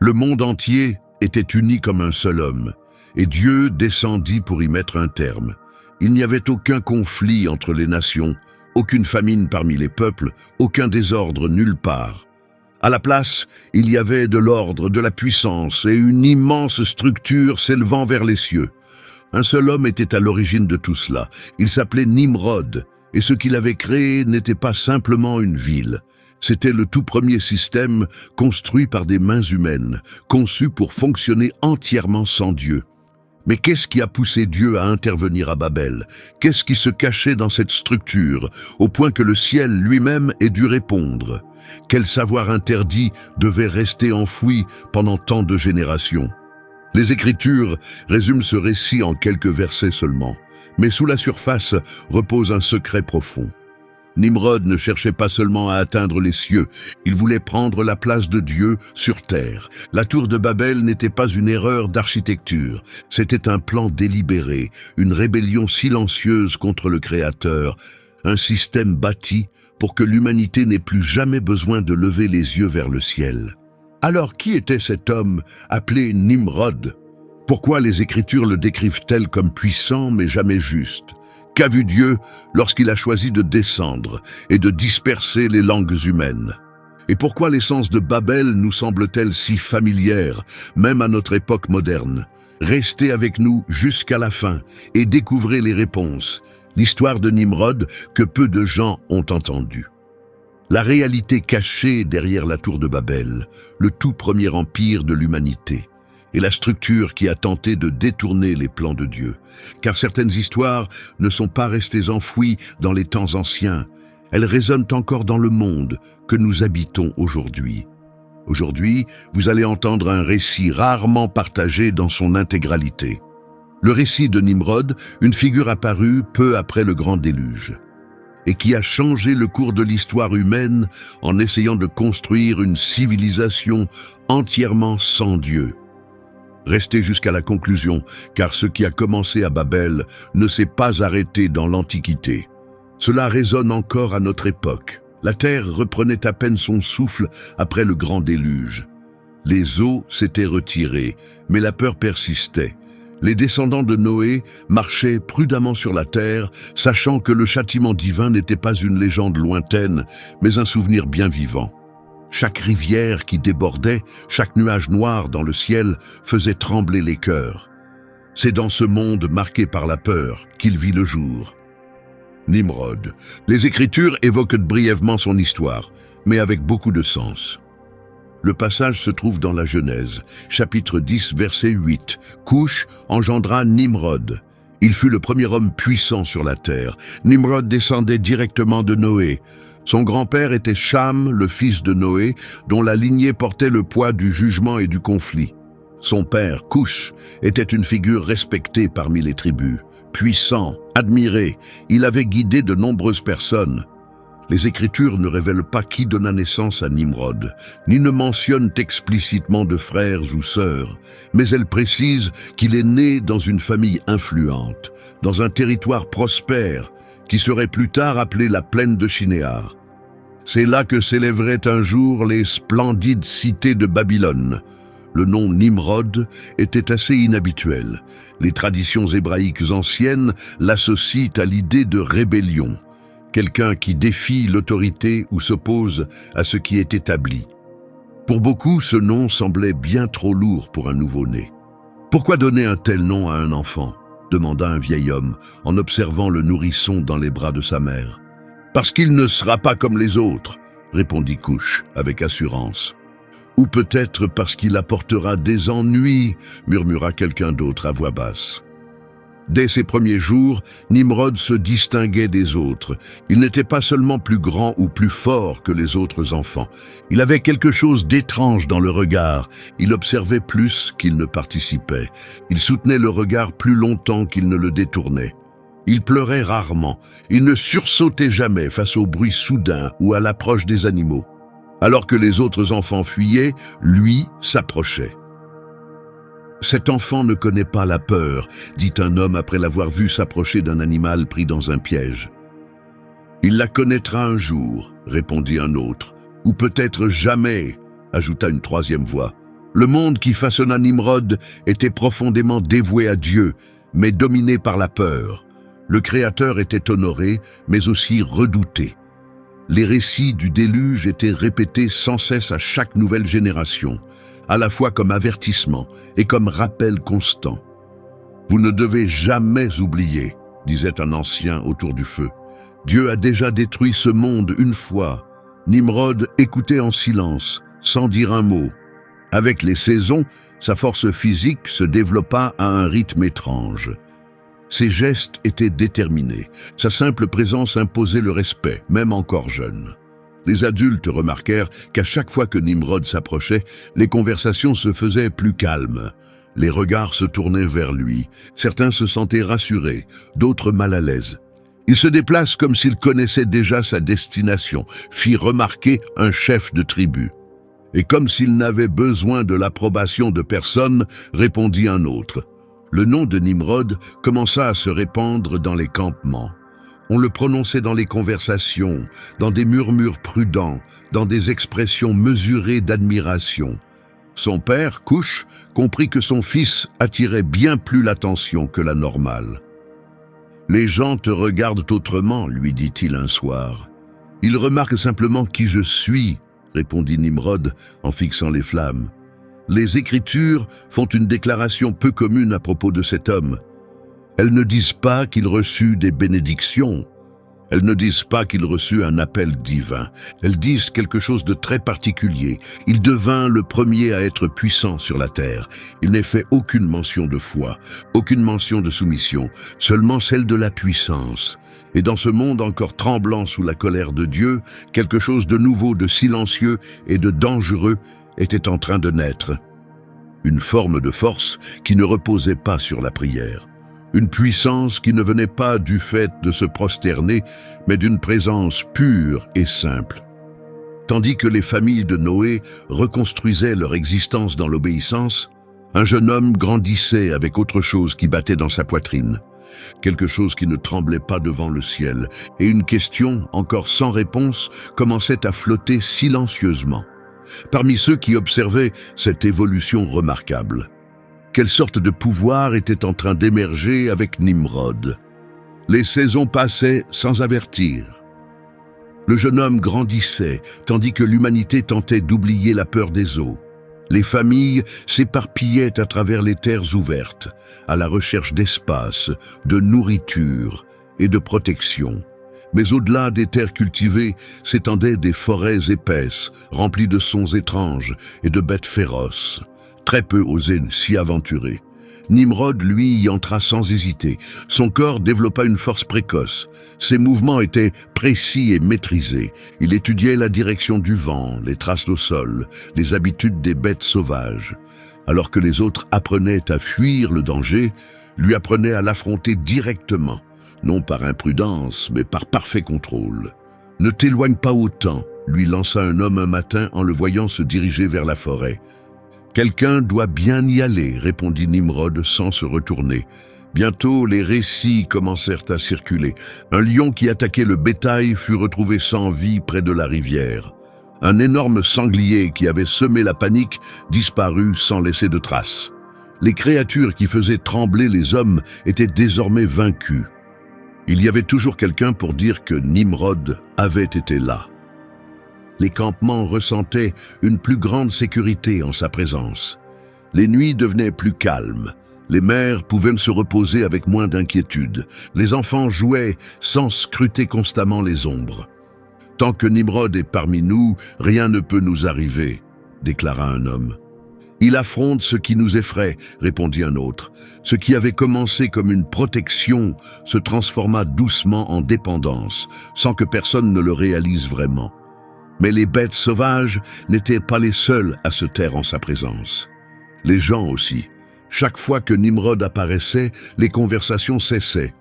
Le monde entier était uni comme un seul homme, et Dieu descendit pour y mettre un terme. Il n'y avait aucun conflit entre les nations, aucune famine parmi les peuples, aucun désordre nulle part. À la place, il y avait de l'ordre, de la puissance et une immense structure s'élevant vers les cieux. Un seul homme était à l'origine de tout cela. Il s'appelait Nimrod, et ce qu'il avait créé n'était pas simplement une ville. C'était le tout premier système construit par des mains humaines, conçu pour fonctionner entièrement sans Dieu. Mais qu'est-ce qui a poussé Dieu à intervenir à Babel? Qu'est-ce qui se cachait dans cette structure, au point que le ciel lui-même ait dû répondre? Quel savoir interdit devait rester enfoui pendant tant de générations? Les Écritures résument ce récit en quelques versets seulement, mais sous la surface repose un secret profond. Nimrod ne cherchait pas seulement à atteindre les cieux, il voulait prendre la place de Dieu sur terre. La tour de Babel n'était pas une erreur d'architecture, c'était un plan délibéré, une rébellion silencieuse contre le Créateur, un système bâti pour que l'humanité n'ait plus jamais besoin de lever les yeux vers le ciel. Alors qui était cet homme appelé Nimrod? Pourquoi les Écritures le décrivent-elles comme puissant mais jamais juste? Qu'a vu Dieu lorsqu'il a choisi de descendre et de disperser les langues humaines? Et pourquoi l'essence de Babel nous semble-t-elle si familière, même à notre époque moderne? Restez avec nous jusqu'à la fin et découvrez les réponses. L'histoire de Nimrod que peu de gens ont entendue. La réalité cachée derrière la tour de Babel, le tout premier empire de l'humanité, et la structure qui a tenté de détourner les plans de Dieu. Car certaines histoires ne sont pas restées enfouies dans les temps anciens, elles résonnent encore dans le monde que nous habitons aujourd'hui. Aujourd'hui, vous allez entendre un récit rarement partagé dans son intégralité. Le récit de Nimrod, une figure apparue peu après le grand déluge, et qui a changé le cours de l'histoire humaine en essayant de construire une civilisation entièrement sans Dieu. Restez jusqu'à la conclusion, car ce qui a commencé à Babel ne s'est pas arrêté dans l'Antiquité. Cela résonne encore à notre époque. La terre reprenait à peine son souffle après le grand déluge. Les eaux s'étaient retirées, mais la peur persistait. Les descendants de Noé marchaient prudemment sur la terre, sachant que le châtiment divin n'était pas une légende lointaine, mais un souvenir bien vivant. Chaque rivière qui débordait, chaque nuage noir dans le ciel faisait trembler les cœurs. C'est dans ce monde marqué par la peur qu'il vit le jour. Nimrod. Les Écritures évoquent brièvement son histoire, mais avec beaucoup de sens. Le passage se trouve dans la Genèse, chapitre 10, verset 8. Coush engendra Nimrod. Il fut le premier homme puissant sur la terre. Nimrod descendait directement de Noé. Son grand-père était Cham, le fils de Noé, dont la lignée portait le poids du jugement et du conflit. Son père, Coush, était une figure respectée parmi les tribus. Puissant, admiré, il avait guidé de nombreuses personnes. Les Écritures ne révèlent pas qui donna naissance à Nimrod, ni ne mentionnent explicitement de frères ou sœurs, mais elles précisent qu'il est né dans une famille influente, dans un territoire prospère, qui serait plus tard appelé la plaine de Shinéar. C'est là que s'élèveraient un jour les splendides cités de Babylone. Le nom Nimrod était assez inhabituel. Les traditions hébraïques anciennes l'associent à l'idée de rébellion, quelqu'un qui défie l'autorité ou s'oppose à ce qui est établi. Pour beaucoup, ce nom semblait bien trop lourd pour un nouveau-né. « Pourquoi donner un tel nom à un enfant ?» demanda un vieil homme en observant le nourrisson dans les bras de sa mère. « Parce qu'il ne sera pas comme les autres, » répondit Coush avec assurance. « Ou peut-être parce qu'il apportera des ennuis, » murmura quelqu'un d'autre à voix basse. Dès ses premiers jours, Nimrod se distinguait des autres. Il n'était pas seulement plus grand ou plus fort que les autres enfants. Il avait quelque chose d'étrange dans le regard. Il observait plus qu'il ne participait. Il soutenait le regard plus longtemps qu'il ne le détournait. Il pleurait rarement. Il ne sursautait jamais face au bruit soudain ou à l'approche des animaux. Alors que les autres enfants fuyaient, lui s'approchait. « Cet enfant ne connaît pas la peur, » dit un homme après l'avoir vu s'approcher d'un animal pris dans un piège. « Il la connaîtra un jour, » répondit un autre. « Ou peut-être jamais, » ajouta une troisième voix. Le monde qui façonna Nimrod était profondément dévoué à Dieu, mais dominé par la peur. Le Créateur était honoré, mais aussi redouté. Les récits du déluge étaient répétés sans cesse à chaque nouvelle génération, à la fois comme avertissement et comme rappel constant. « Vous ne devez jamais oublier », disait un ancien autour du feu. « Dieu a déjà détruit ce monde une fois. » Nimrod écoutait en silence, sans dire un mot. Avec les saisons, sa force physique se développa à un rythme étrange. Ses gestes étaient déterminés. Sa simple présence imposait le respect, même encore jeune. Les adultes remarquèrent qu'à chaque fois que Nimrod s'approchait, les conversations se faisaient plus calmes. Les regards se tournaient vers lui. Certains se sentaient rassurés, d'autres mal à l'aise. Il se déplace comme s'il connaissait déjà sa destination, fit remarquer un chef de tribu. Et comme s'il n'avait besoin de l'approbation de personne, répondit un autre. Le nom de Nimrod commença à se répandre dans les campements. On le prononçait dans les conversations, dans des murmures prudents, dans des expressions mesurées d'admiration. Son père, Cush, comprit que son fils attirait bien plus l'attention que la normale. « Les gens te regardent autrement, lui dit-il un soir. Ils remarquent simplement qui je suis, répondit Nimrod en fixant les flammes. Les Écritures font une déclaration peu commune à propos de cet homme. Elles ne disent pas qu'il reçut des bénédictions. Elles ne disent pas qu'il reçut un appel divin. Elles disent quelque chose de très particulier. Il devint le premier à être puissant sur la terre. Il n'est fait aucune mention de foi, aucune mention de soumission, seulement celle de la puissance. Et dans ce monde encore tremblant sous la colère de Dieu, quelque chose de nouveau, de silencieux et de dangereux était en train de naître. Une forme de force qui ne reposait pas sur la prière. Une puissance qui ne venait pas du fait de se prosterner, mais d'une présence pure et simple. Tandis que les familles de Noé reconstruisaient leur existence dans l'obéissance, un jeune homme grandissait avec autre chose qui battait dans sa poitrine. Quelque chose qui ne tremblait pas devant le ciel, et une question, encore sans réponse, commençait à flotter silencieusement. Parmi ceux qui observaient cette évolution remarquable, quelle sorte de pouvoir était en train d'émerger avec Nimrod? Les saisons passaient sans avertir. Le jeune homme grandissait, tandis que l'humanité tentait d'oublier la peur des eaux. Les familles s'éparpillaient à travers les terres ouvertes, à la recherche d'espace, de nourriture et de protection. Mais au-delà des terres cultivées s'étendaient des forêts épaisses, remplies de sons étranges et de bêtes féroces. Très peu osaient s'y aventurer. Nimrod, lui, y entra sans hésiter. Son corps développa une force précoce. Ses mouvements étaient précis et maîtrisés. Il étudiait la direction du vent, les traces au sol, les habitudes des bêtes sauvages. Alors que les autres apprenaient à fuir le danger, lui apprenait à l'affronter directement, non par imprudence, mais par parfait contrôle. « Ne t'éloigne pas autant », lui lança un homme un matin en le voyant se diriger vers la forêt. « Quelqu'un doit bien y aller », répondit Nimrod sans se retourner. Bientôt, les récits commencèrent à circuler. Un lion qui attaquait le bétail fut retrouvé sans vie près de la rivière. Un énorme sanglier qui avait semé la panique disparut sans laisser de traces. Les créatures qui faisaient trembler les hommes étaient désormais vaincues. Il y avait toujours quelqu'un pour dire que Nimrod avait été là. Les campements ressentaient une plus grande sécurité en sa présence. Les nuits devenaient plus calmes. Les mères pouvaient se reposer avec moins d'inquiétude. Les enfants jouaient sans scruter constamment les ombres. « Tant que Nimrod est parmi nous, rien ne peut nous arriver », déclara un homme. « Il affronte ce qui nous effraie », répondit un autre. Ce qui avait commencé comme une protection se transforma doucement en dépendance, sans que personne ne le réalise vraiment. Mais les bêtes sauvages n'étaient pas les seules à se taire en sa présence. Les gens aussi. Chaque fois que Nimrod apparaissait, les conversations cessaient.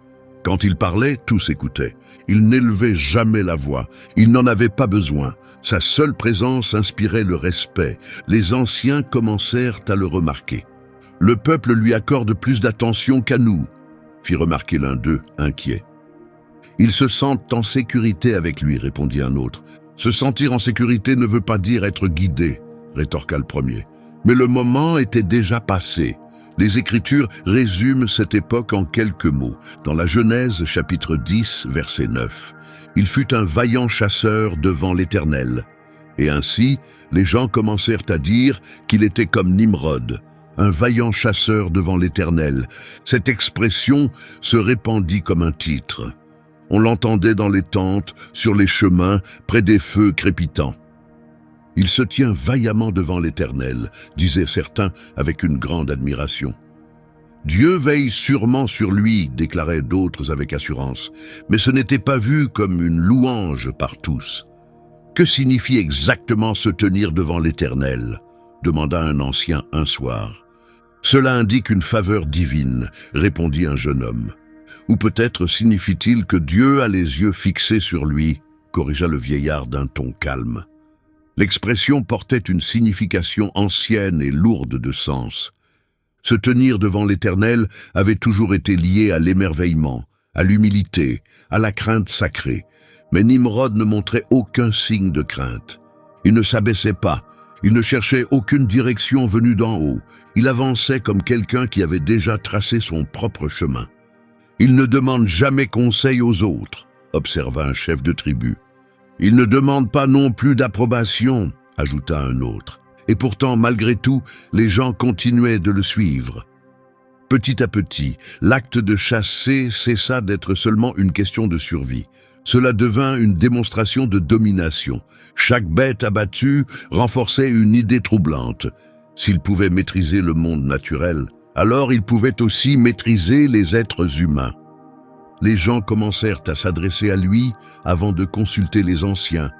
Quand il parlait, tous écoutaient. Il n'élevait jamais la voix. Il n'en avait pas besoin. Sa seule présence inspirait le respect. Les anciens commencèrent à le remarquer. « Le peuple lui accorde plus d'attention qu'à nous », fit remarquer l'un d'eux, inquiet. « Ils se sentent en sécurité avec lui », répondit un autre. « Se sentir en sécurité ne veut pas dire être guidé », rétorqua le premier. « Mais le moment était déjà passé. Les Écritures résument cette époque en quelques mots. Dans la Genèse, chapitre 10, verset 9. « Il fut un vaillant chasseur devant l'Éternel. » Et ainsi, les gens commencèrent à dire qu'il était comme Nimrod, un vaillant chasseur devant l'Éternel. Cette expression se répandit comme un titre. On l'entendait dans les tentes, sur les chemins, près des feux crépitants. « Il se tient vaillamment devant l'Éternel », disaient certains avec une grande admiration. « Dieu veille sûrement sur lui », déclaraient d'autres avec assurance, mais ce n'était pas vu comme une louange par tous. « Que signifie exactement se tenir devant l'Éternel » demanda un ancien un soir. « Cela indique une faveur divine », répondit un jeune homme. « Ou peut-être signifie-t-il que Dieu a les yeux fixés sur lui », corrigea le vieillard d'un ton calme. L'expression portait une signification ancienne et lourde de sens. Se tenir devant l'Éternel avait toujours été lié à l'émerveillement, à l'humilité, à la crainte sacrée. Mais Nimrod ne montrait aucun signe de crainte. Il ne s'abaissait pas, il ne cherchait aucune direction venue d'en haut. Il avançait comme quelqu'un qui avait déjà tracé son propre chemin. « Il ne demande jamais conseil aux autres », observa un chef de tribu. « Il ne demande pas non plus d'approbation », ajouta un autre. Et pourtant, malgré tout, les gens continuaient de le suivre. Petit à petit, l'acte de chasser cessa d'être seulement une question de survie. Cela devint une démonstration de domination. Chaque bête abattue renforçait une idée troublante. S'il pouvait maîtriser le monde naturel, alors il pouvait aussi maîtriser les êtres humains. Les gens commencèrent à s'adresser à lui avant de consulter les anciens,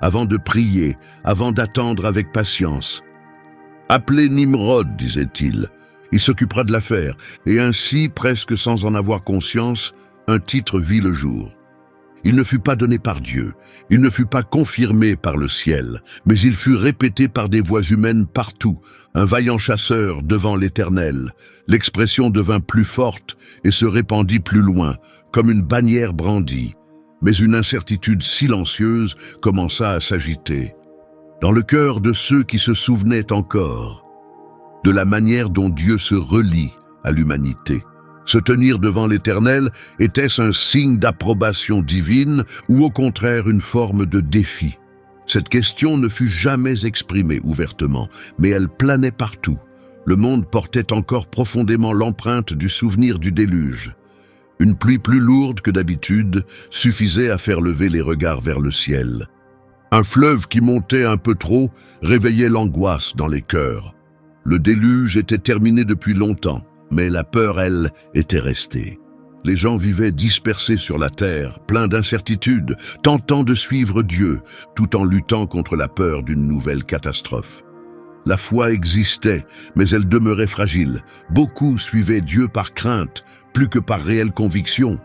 avant de prier, avant d'attendre avec patience. « Appelez Nimrod », disait-il. Il s'occupera de l'affaire, et ainsi, presque sans en avoir conscience, un titre vit le jour. Il ne fut pas donné par Dieu, il ne fut pas confirmé par le ciel, mais il fut répété par des voix humaines partout, un vaillant chasseur devant l'Éternel. L'expression devint plus forte et se répandit plus loin, comme une bannière brandie. Mais une incertitude silencieuse commença à s'agiter. Dans le cœur de ceux qui se souvenaient encore de la manière dont Dieu se relie à l'humanité. Se tenir devant l'Éternel, était-ce un signe d'approbation divine ou au contraire une forme de défi? Cette question ne fut jamais exprimée ouvertement, mais elle planait partout. Le monde portait encore profondément l'empreinte du souvenir du déluge. Une pluie plus lourde que d'habitude suffisait à faire lever les regards vers le ciel. Un fleuve qui montait un peu trop réveillait l'angoisse dans les cœurs. Le déluge était terminé depuis longtemps, mais la peur, elle, était restée. Les gens vivaient dispersés sur la terre, pleins d'incertitudes, tentant de suivre Dieu, tout en luttant contre la peur d'une nouvelle catastrophe. La foi existait, mais elle demeurait fragile. Beaucoup suivaient Dieu par crainte, plus que par réelle conviction.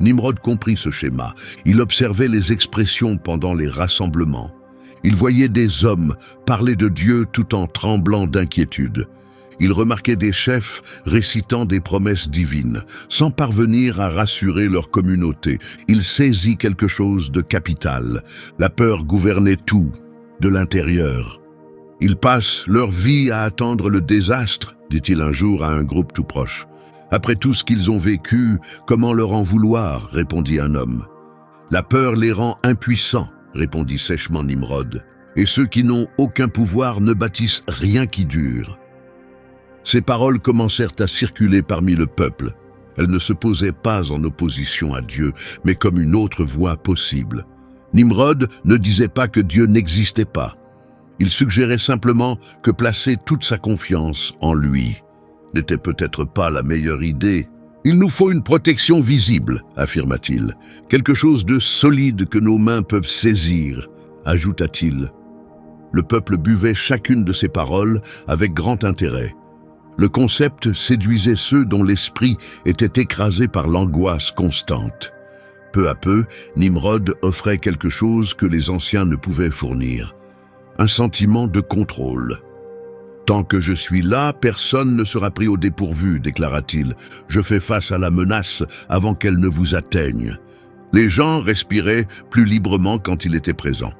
Nimrod comprit ce schéma. Il observait les expressions pendant les rassemblements. Il voyait des hommes parler de Dieu tout en tremblant d'inquiétude. Il remarquait des chefs récitant des promesses divines, sans parvenir à rassurer leur communauté. Il saisit quelque chose de capital. La peur gouvernait tout, de l'intérieur. « Ils passent leur vie à attendre le désastre », dit-il un jour à un groupe tout proche. « Après tout ce qu'ils ont vécu, comment leur en vouloir ?» répondit un homme. « La peur les rend impuissants », répondit sèchement Nimrod. « Et ceux qui n'ont aucun pouvoir ne bâtissent rien qui dure. » Ces paroles commencèrent à circuler parmi le peuple. Elles ne se posaient pas en opposition à Dieu, mais comme une autre voie possible. Nimrod ne disait pas que Dieu n'existait pas. Il suggérait simplement que placer toute sa confiance en lui n'était peut-être pas la meilleure idée. « Il nous faut une protection visible », affirma-t-il. « Quelque chose de solide que nos mains peuvent saisir », ajouta-t-il. Le peuple buvait chacune de ces paroles avec grand intérêt. Le concept séduisait ceux dont l'esprit était écrasé par l'angoisse constante. Peu à peu, Nimrod offrait quelque chose que les anciens ne pouvaient fournir. Un sentiment de contrôle. « Tant que je suis là, personne ne sera pris au dépourvu, déclara-t-il. Je fais face à la menace avant qu'elle ne vous atteigne. » Les gens respiraient plus librement quand il était présent.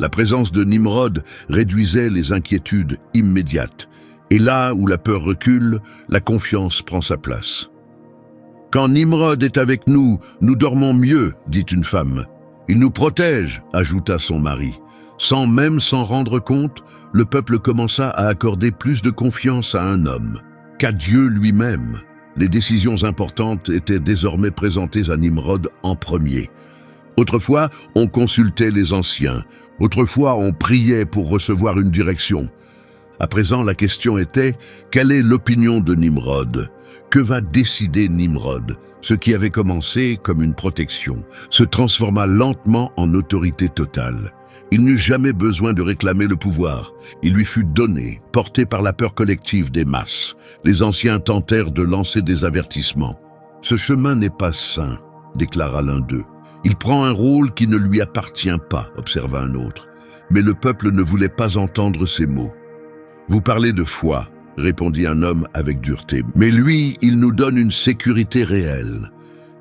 La présence de Nimrod réduisait les inquiétudes immédiates. Et là où la peur recule, la confiance prend sa place. « Quand Nimrod est avec nous, nous dormons mieux, dit une femme. Il nous protège, ajouta son mari. Sans même s'en rendre compte, le peuple commença à accorder plus de confiance à un homme qu'à Dieu lui-même. Les décisions importantes étaient désormais présentées à Nimrod en premier. Autrefois, on consultait les anciens. Autrefois, on priait pour recevoir une direction. À présent, la question était, quelle est l'opinion de Nimrod? Que va décider Nimrod? Ce qui avait commencé comme une protection se transforma lentement en autorité totale. Il n'eut jamais besoin de réclamer le pouvoir. Il lui fut donné, porté par la peur collective des masses. Les anciens tentèrent de lancer des avertissements. « Ce chemin n'est pas sain », déclara l'un d'eux. « Il prend un rôle qui ne lui appartient pas », observa un autre. Mais le peuple ne voulait pas entendre ces mots. « Vous parlez de foi », répondit un homme avec dureté. « Mais lui, il nous donne une sécurité réelle. »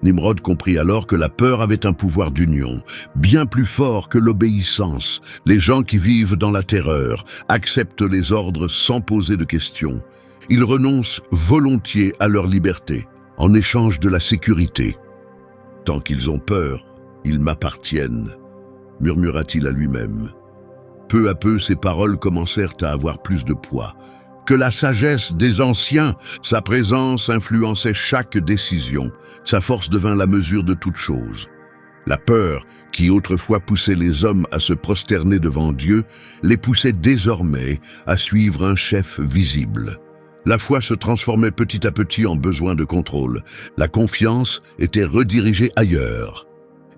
Nimrod comprit alors que la peur avait un pouvoir d'union, bien plus fort que l'obéissance. Les gens qui vivent dans la terreur acceptent les ordres sans poser de questions. Ils renoncent volontiers à leur liberté, en échange de la sécurité. « Tant qu'ils ont peur, ils m'appartiennent », murmura-t-il à lui-même. Peu à peu, ses paroles commencèrent à avoir plus de poids. Que la sagesse des anciens, sa présence influençait chaque décision. Sa force devint la mesure de toute chose. La peur, qui autrefois poussait les hommes à se prosterner devant Dieu, les poussait désormais à suivre un chef visible. La foi se transformait petit à petit en besoin de contrôle. La confiance était redirigée ailleurs.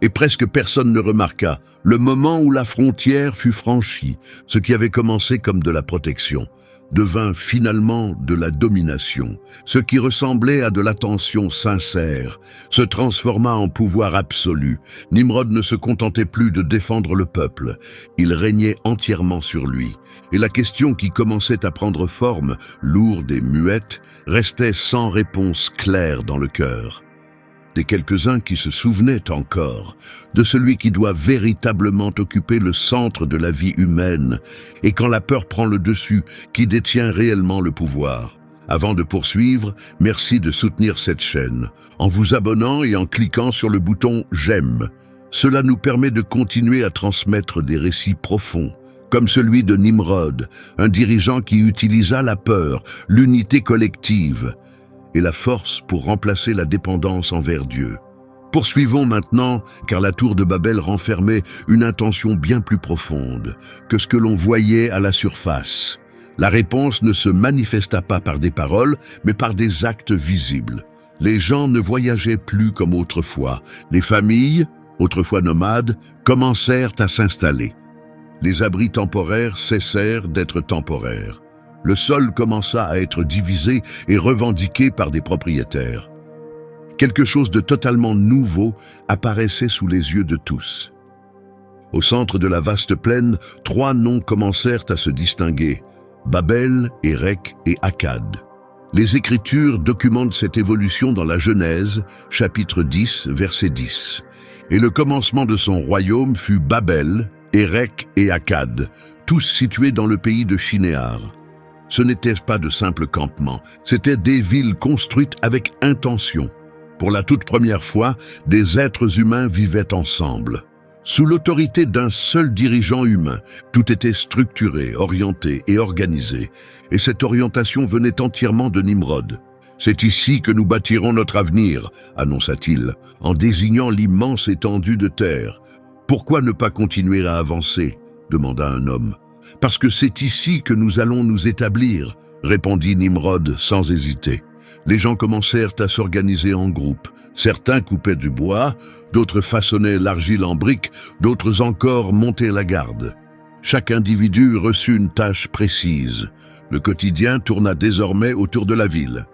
Et presque personne ne remarqua le moment où la frontière fut franchie, ce qui avait commencé comme de la protection devint finalement de la domination. Ce qui ressemblait à de l'attention sincère se transforma en pouvoir absolu. Nimrod ne se contentait plus de défendre le peuple, il régnait entièrement sur lui. Et la question qui commençait à prendre forme, lourde et muette, restait sans réponse claire dans le cœur. Des quelques-uns qui se souvenaient encore de celui qui doit véritablement occuper le centre de la vie humaine et quand la peur prend le dessus, qui détient réellement le pouvoir. Avant de poursuivre, merci de soutenir cette chaîne en vous abonnant et en cliquant sur le bouton « J'aime ». Cela nous permet de continuer à transmettre des récits profonds, comme celui de Nimrod, un dirigeant qui utilisa la peur, l'unité collective, et la force pour remplacer la dépendance envers Dieu. Poursuivons maintenant, car la tour de Babel renfermait une intention bien plus profonde que ce que l'on voyait à la surface. La réponse ne se manifesta pas par des paroles, mais par des actes visibles. Les gens ne voyageaient plus comme autrefois. Les familles, autrefois nomades, commencèrent à s'installer. Les abris temporaires cessèrent d'être temporaires. Le sol commença à être divisé et revendiqué par des propriétaires. Quelque chose de totalement nouveau apparaissait sous les yeux de tous. Au centre de la vaste plaine, 3 noms commencèrent à se distinguer, Babel, Érec et Akkad. Les Écritures documentent cette évolution dans la Genèse, chapitre 10, verset 10. Et le commencement de son royaume fut Babel, Érec et Akkad, tous situés dans le pays de Shinéar. Ce n'étaient pas de simples campements, c'étaient des villes construites avec intention. Pour la toute première fois, des êtres humains vivaient ensemble. Sous l'autorité d'un seul dirigeant humain, tout était structuré, orienté et organisé. Et cette orientation venait entièrement de Nimrod. « C'est ici que nous bâtirons notre avenir », annonça-t-il, en désignant l'immense étendue de terre. « Pourquoi ne pas continuer à avancer ?» demanda un homme. « Parce que c'est ici que nous allons nous établir », répondit Nimrod sans hésiter. Les gens commencèrent à s'organiser en groupes. Certains coupaient du bois, d'autres façonnaient l'argile en briques, d'autres encore montaient la garde. Chaque individu reçut une tâche précise. Le quotidien tourna désormais autour de la ville,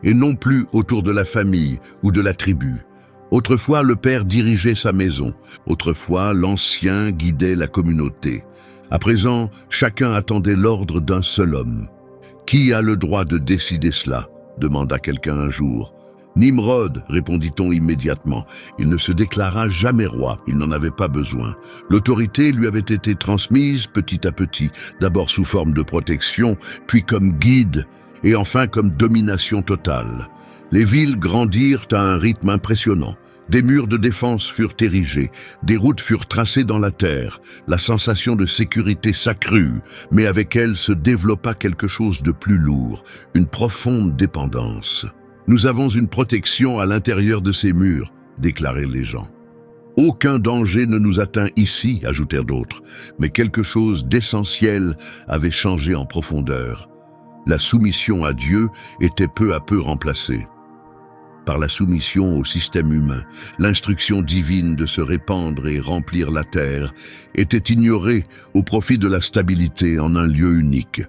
et non plus autour de la famille ou de la tribu. Autrefois, le père dirigeait sa maison. Autrefois, l'ancien guidait la communauté. À présent, chacun attendait l'ordre d'un seul homme. « Qui a le droit de décider cela ?» demanda quelqu'un un jour. Nimrod, répondit-on immédiatement. Il ne se déclara jamais roi, il n'en avait pas besoin. L'autorité lui avait été transmise petit à petit, d'abord sous forme de protection, puis comme guide, et enfin comme domination totale. Les villes grandirent à un rythme impressionnant. Des murs de défense furent érigés, des routes furent tracées dans la terre, la sensation de sécurité s'accrut, mais avec elle se développa quelque chose de plus lourd, une profonde dépendance. « Nous avons une protection à l'intérieur de ces murs », déclaraient les gens. « Aucun danger ne nous atteint ici », ajoutèrent d'autres, mais quelque chose d'essentiel avait changé en profondeur. La soumission à Dieu était peu à peu remplacée par la soumission au système humain. L'instruction divine de se répandre et remplir la terre était ignorée au profit de la stabilité en un lieu unique.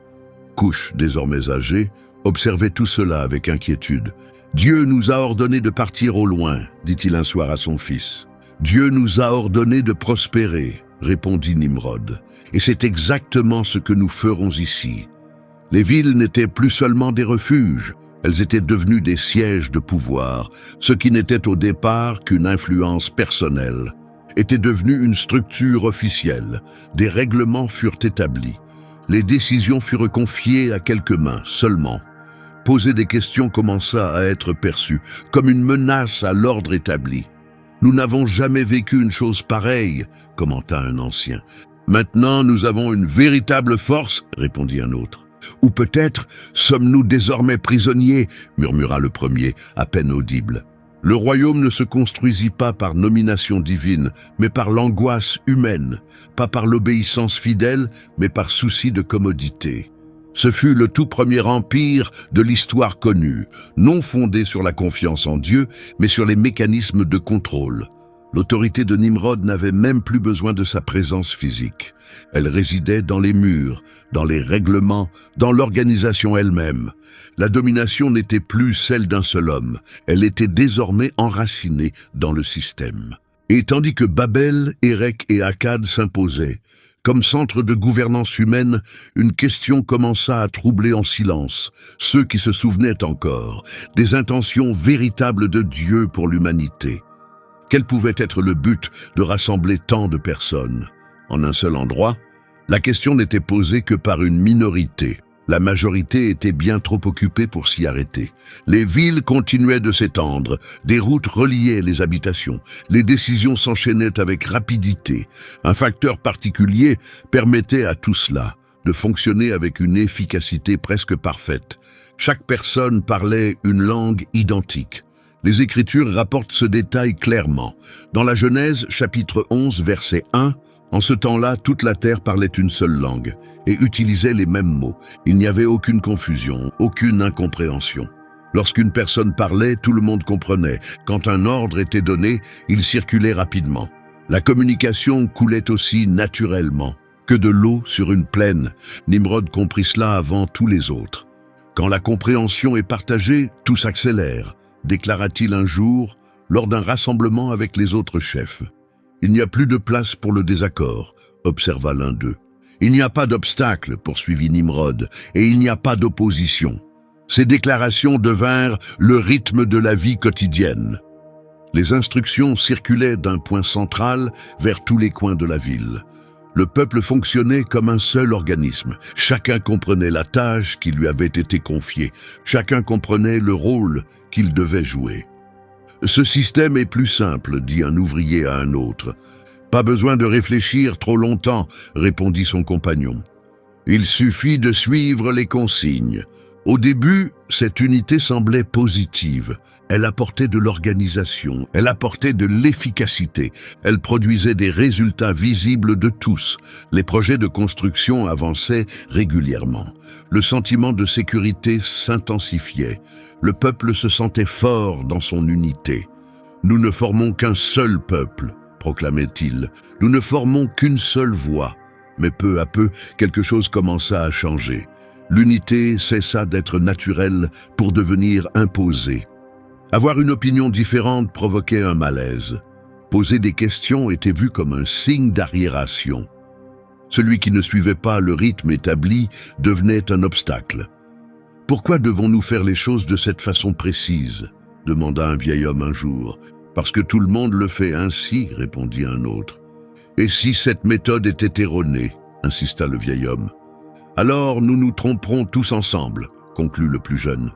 Cush, désormais âgé, observait tout cela avec inquiétude. « Dieu nous a ordonné de partir au loin, dit-il un soir à son fils. « Dieu nous a ordonné de prospérer, répondit Nimrod. Et c'est exactement ce que nous ferons ici. Les villes n'étaient plus seulement des refuges, elles étaient devenues des sièges de pouvoir, ce qui n'était au départ qu'une influence personnelle, était devenu une structure officielle. Des règlements furent établis. Les décisions furent confiées à quelques mains seulement. Poser des questions commença à être perçu comme une menace à l'ordre établi. « Nous n'avons jamais vécu une chose pareille », commenta un ancien. « Maintenant, nous avons une véritable force », répondit un autre. « Ou peut-être sommes-nous désormais prisonniers » murmura le premier, à peine audible. Le royaume ne se construisit pas par nomination divine, mais par l'angoisse humaine, pas par l'obéissance fidèle, mais par souci de commodité. Ce fut le tout premier empire de l'histoire connue, non fondé sur la confiance en Dieu, mais sur les mécanismes de contrôle. L'autorité de Nimrod n'avait même plus besoin de sa présence physique. Elle résidait dans les murs, dans les règlements, dans l'organisation elle-même. La domination n'était plus celle d'un seul homme, elle était désormais enracinée dans le système. Et tandis que Babel, Érec et Akkad s'imposaient, comme centre de gouvernance humaine, une question commença à troubler en silence ceux qui se souvenaient encore des intentions véritables de Dieu pour l'humanité. Quel pouvait être le but de rassembler tant de personnes? En un seul endroit, la question n'était posée que par une minorité. La majorité était bien trop occupée pour s'y arrêter. Les villes continuaient de s'étendre, des routes reliaient les habitations, les décisions s'enchaînaient avec rapidité. Un facteur particulier permettait à tout cela de fonctionner avec une efficacité presque parfaite. Chaque personne parlait une langue identique. Les Écritures rapportent ce détail clairement. Dans la Genèse, chapitre 11, verset 1, en ce temps-là, toute la terre parlait une seule langue et utilisait les mêmes mots. Il n'y avait aucune confusion, aucune incompréhension. Lorsqu'une personne parlait, tout le monde comprenait. Quand un ordre était donné, il circulait rapidement. La communication coulait aussi naturellement que de l'eau sur une plaine. Nimrod comprit cela avant tous les autres. Quand la compréhension est partagée, tout s'accélère, déclara-t-il un jour lors d'un rassemblement avec les autres chefs. « Il n'y a plus de place pour le désaccord », observa l'un d'eux. « Il n'y a pas d'obstacle », poursuivit Nimrod, « et il n'y a pas d'opposition. » Ces déclarations devinrent le rythme de la vie quotidienne. Les instructions circulaient d'un point central vers tous les coins de la ville. Le peuple fonctionnait comme un seul organisme. Chacun comprenait la tâche qui lui avait été confiée. Chacun comprenait le rôle qu'il devait jouer. « Ce système est plus simple, dit un ouvrier à un autre. « Pas besoin de réfléchir trop longtemps, répondit son compagnon. Il suffit de suivre les consignes. » Au début, cette unité semblait positive. Elle apportait de l'organisation, elle apportait de l'efficacité, elle produisait des résultats visibles de tous. Les projets de construction avançaient régulièrement. Le sentiment de sécurité s'intensifiait. Le peuple se sentait fort dans son unité. « Nous ne formons qu'un seul peuple », proclamait-il. « Nous ne formons qu'une seule voix. » Mais peu à peu, quelque chose commença à changer. L'unité cessa d'être naturelle pour devenir imposée. Avoir une opinion différente provoquait un malaise. Poser des questions était vu comme un signe d'arriération. Celui qui ne suivait pas le rythme établi devenait un obstacle. Pourquoi devons-nous faire les choses de cette façon précise ? demanda un vieil homme un jour. « Parce que tout le monde le fait ainsi, répondit un autre. « Et si cette méthode était erronée, insista le vieil homme. « Alors nous nous tromperons tous ensemble, conclut le plus jeune.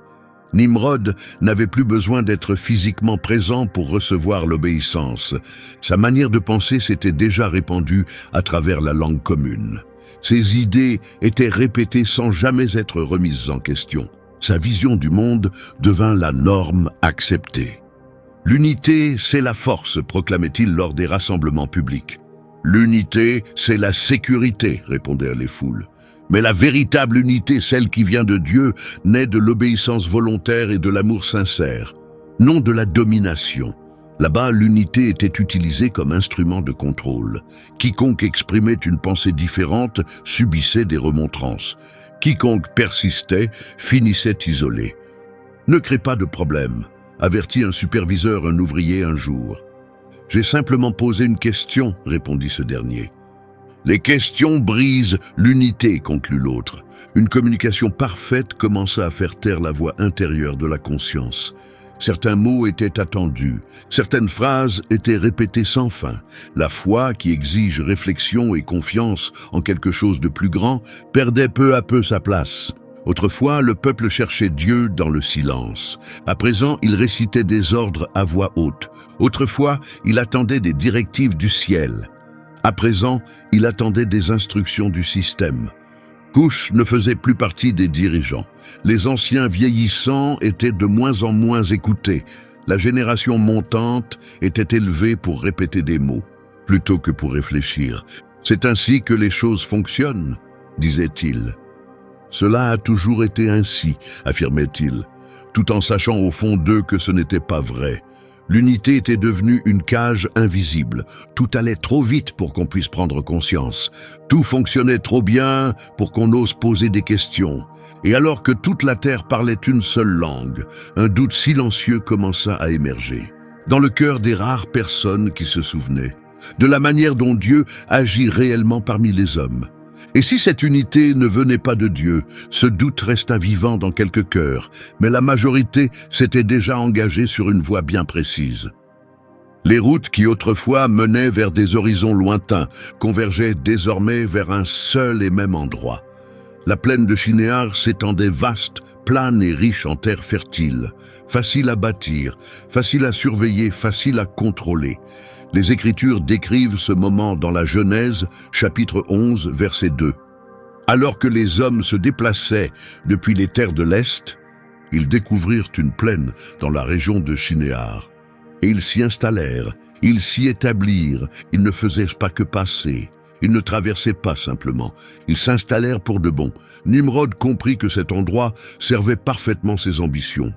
Nimrod n'avait plus besoin d'être physiquement présent pour recevoir l'obéissance. Sa manière de penser s'était déjà répandue à travers la langue commune. Ses idées étaient répétées sans jamais être remises en question. Sa vision du monde devint la norme acceptée. « L'unité, c'est la force », proclamait-il lors des rassemblements publics. « L'unité, c'est la sécurité », répondaient les foules. Mais la véritable unité, celle qui vient de Dieu, naît de l'obéissance volontaire et de l'amour sincère, non de la domination. Là-bas, l'unité était utilisée comme instrument de contrôle. Quiconque exprimait une pensée différente subissait des remontrances. Quiconque persistait finissait isolé. « Ne crée pas de problème », avertit un superviseur un ouvrier un jour. « J'ai simplement posé une question », répondit ce dernier. « Les questions brisent l'unité », conclut l'autre. Une communication parfaite commença à faire taire la voix intérieure de la conscience. Certains mots étaient attendus, certaines phrases étaient répétées sans fin. La foi, qui exige réflexion et confiance en quelque chose de plus grand, perdait peu à peu sa place. Autrefois, le peuple cherchait Dieu dans le silence. À présent, il récitait des ordres à voix haute. Autrefois, il attendait des directives du ciel. À présent, il attendait des instructions du système. Cush ne faisait plus partie des dirigeants. Les anciens vieillissants étaient de moins en moins écoutés. La génération montante était élevée pour répéter des mots, plutôt que pour réfléchir. « C'est ainsi que les choses fonctionnent », disait-il. « Cela a toujours été ainsi », affirmait-il, tout en sachant au fond d'eux que ce n'était pas vrai. L'unité était devenue une cage invisible. Tout allait trop vite pour qu'on puisse prendre conscience. Tout fonctionnait trop bien pour qu'on ose poser des questions. Et alors que toute la terre parlait une seule langue, un doute silencieux commença à émerger. Dans le cœur des rares personnes qui se souvenaient de la manière dont Dieu agit réellement parmi les hommes. Et si cette unité ne venait pas de Dieu, ce doute resta vivant dans quelques cœurs, mais la majorité s'était déjà engagée sur une voie bien précise. Les routes qui autrefois menaient vers des horizons lointains convergeaient désormais vers un seul et même endroit. La plaine de Shinéar s'étendait vaste, plane et riche en terre fertile, facile à bâtir, facile à surveiller, facile à contrôler. Les Écritures décrivent ce moment dans la Genèse, chapitre 11, verset 2. Alors que les hommes se déplaçaient depuis les terres de l'Est, ils découvrirent une plaine dans la région de Shinéar. Et ils s'y installèrent, ils s'y établirent, ils ne faisaient pas que passer. Ils ne traversaient pas simplement, ils s'installèrent pour de bon. Nimrod comprit que cet endroit servait parfaitement ses ambitions.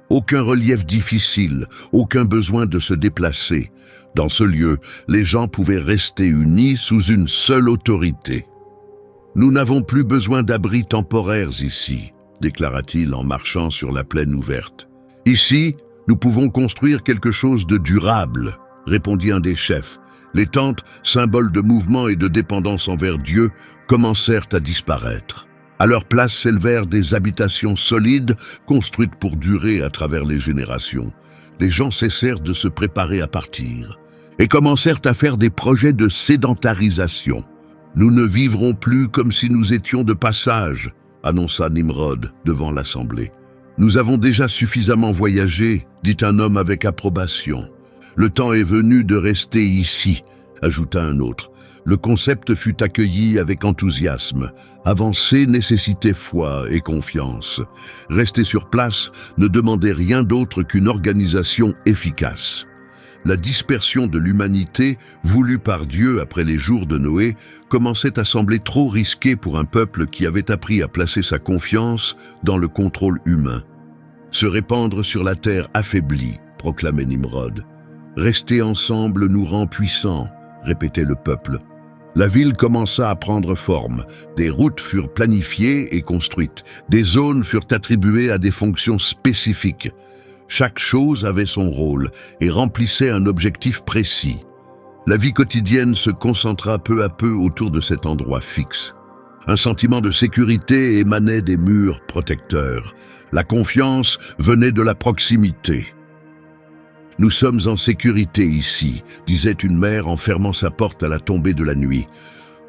Aucun relief difficile, aucun besoin de se déplacer. Dans ce lieu, les gens pouvaient rester unis sous une seule autorité. « Nous n'avons plus besoin d'abris temporaires ici », déclara-t-il en marchant sur la plaine ouverte. « Ici, nous pouvons construire quelque chose de durable », répondit un des chefs. Les tentes, symboles de mouvement et de dépendance envers Dieu, commencèrent à disparaître. À leur place s'élevèrent des habitations solides, construites pour durer à travers les générations. Les gens cessèrent de se préparer à partir et commencèrent à faire des projets de sédentarisation. « Nous ne vivrons plus comme si nous étions de passage », annonça Nimrod devant l'assemblée. « Nous avons déjà suffisamment voyagé », dit un homme avec approbation. « Le temps est venu de rester ici », ajouta un autre. Le concept fut accueilli avec enthousiasme. Avancer nécessitait foi et confiance. Rester sur place ne demandait rien d'autre qu'une organisation efficace. La dispersion de l'humanité, voulue par Dieu après les jours de Noé, commençait à sembler trop risquée pour un peuple qui avait appris à placer sa confiance dans le contrôle humain. Se répandre sur la terre affaiblie, proclamait Nimrod. Rester ensemble nous rend puissants, répétait le peuple. La ville commença à prendre forme. Des routes furent planifiées et construites. Des zones furent attribuées à des fonctions spécifiques. Chaque chose avait son rôle et remplissait un objectif précis. La vie quotidienne se concentra peu à peu autour de cet endroit fixe. Un sentiment de sécurité émanait des murs protecteurs. La confiance venait de la proximité. Nous sommes en sécurité ici, disait une mère en fermant sa porte à la tombée de la nuit.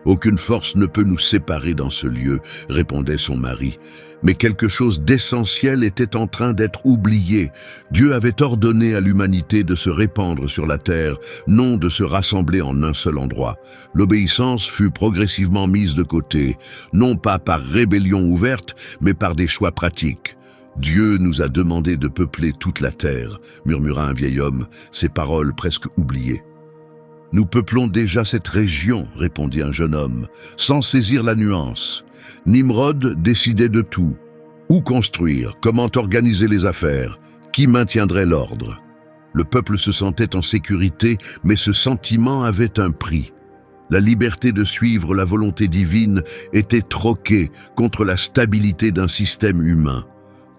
Aucune force ne peut nous séparer dans ce lieu, répondait son mari. Mais quelque chose d'essentiel était en train d'être oublié. Dieu avait ordonné à l'humanité de se répandre sur la terre, non de se rassembler en un seul endroit. L'obéissance fut progressivement mise de côté, non pas par rébellion ouverte, mais par des choix pratiques. Dieu nous a demandé de peupler toute la terre, murmura un vieil homme, ses paroles presque oubliées. Nous peuplons déjà cette région, répondit un jeune homme, sans saisir la nuance. Nimrod décidait de tout. Où construire, comment organiser les affaires, qui maintiendrait l'ordre. Le peuple se sentait en sécurité, mais ce sentiment avait un prix. La liberté de suivre la volonté divine était troquée contre la stabilité d'un système humain.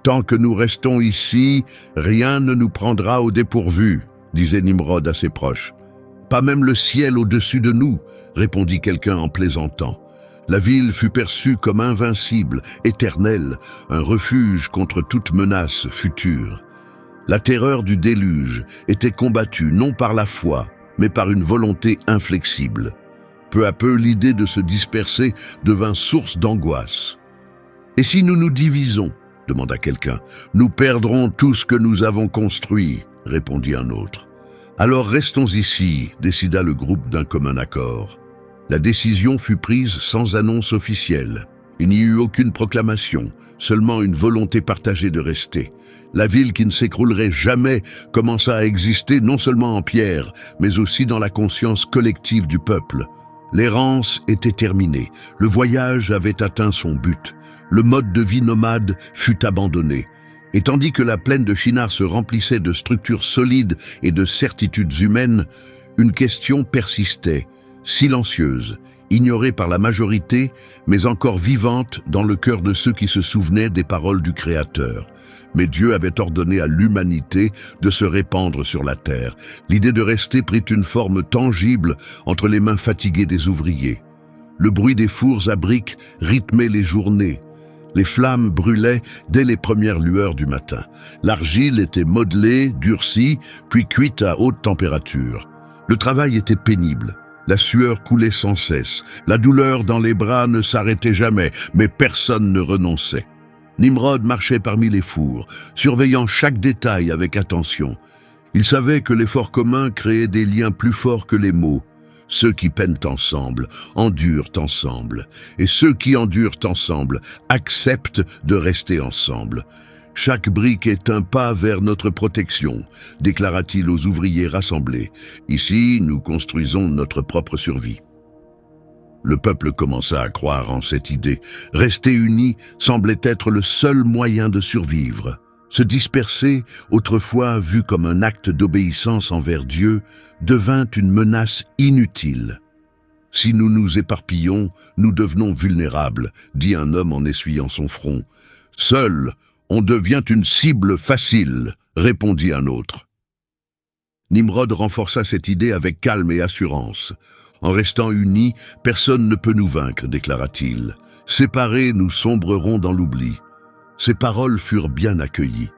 Tant que nous restons ici, rien ne nous prendra au dépourvu, disait Nimrod à ses proches. Pas même le ciel au-dessus de nous, répondit quelqu'un en plaisantant. La ville fut perçue comme invincible, éternelle, un refuge contre toute menace future. La terreur du déluge était combattue non par la foi, mais par une volonté inflexible. Peu à peu, l'idée de se disperser devint source d'angoisse. « Et si nous nous divisons ?» demanda quelqu'un. « Nous perdrons tout ce que nous avons construit, » répondit un autre. « Alors restons ici, » décida le groupe d'un commun accord. La décision fut prise sans annonce officielle. Il n'y eut aucune proclamation, seulement une volonté partagée de rester. La ville qui ne s'écroulerait jamais commença à exister non seulement en pierre, mais aussi dans la conscience collective du peuple. L'errance était terminée, le voyage avait atteint son but. Le mode de vie nomade fut abandonné. Et tandis que la plaine de Shinar se remplissait de structures solides et de certitudes humaines, une question persistait, silencieuse, ignorée par la majorité, mais encore vivante dans le cœur de ceux qui se souvenaient des paroles du Créateur. Mais Dieu avait ordonné à l'humanité de se répandre sur la terre. L'idée de rester prit une forme tangible entre les mains fatiguées des ouvriers. Le bruit des fours à briques rythmait les journées. Les flammes brûlaient dès les premières lueurs du matin. L'argile était modelée, durcie, puis cuite à haute température. Le travail était pénible. La sueur coulait sans cesse. La douleur dans les bras ne s'arrêtait jamais, mais personne ne renonçait. Nimrod marchait parmi les fours, surveillant chaque détail avec attention. Il savait que l'effort commun créait des liens plus forts que les mots. Ceux qui peinent ensemble, endurent ensemble. Et ceux qui endurent ensemble acceptent de rester ensemble. Chaque brique est un pas vers notre protection, déclara-t-il aux ouvriers rassemblés. Ici, nous construisons notre propre survie. Le peuple commença à croire en cette idée. Rester unis semblait être le seul moyen de survivre. Se disperser, autrefois vu comme un acte d'obéissance envers Dieu, devint une menace inutile. « Si nous nous éparpillons, nous devenons vulnérables », dit un homme en essuyant son front. « Seul, on devient une cible facile », répondit un autre. Nimrod renforça cette idée avec calme et assurance. « En restant unis, personne ne peut nous vaincre », déclara-t-il. « Séparés, nous sombrerons dans l'oubli. » Ces paroles furent bien accueillies.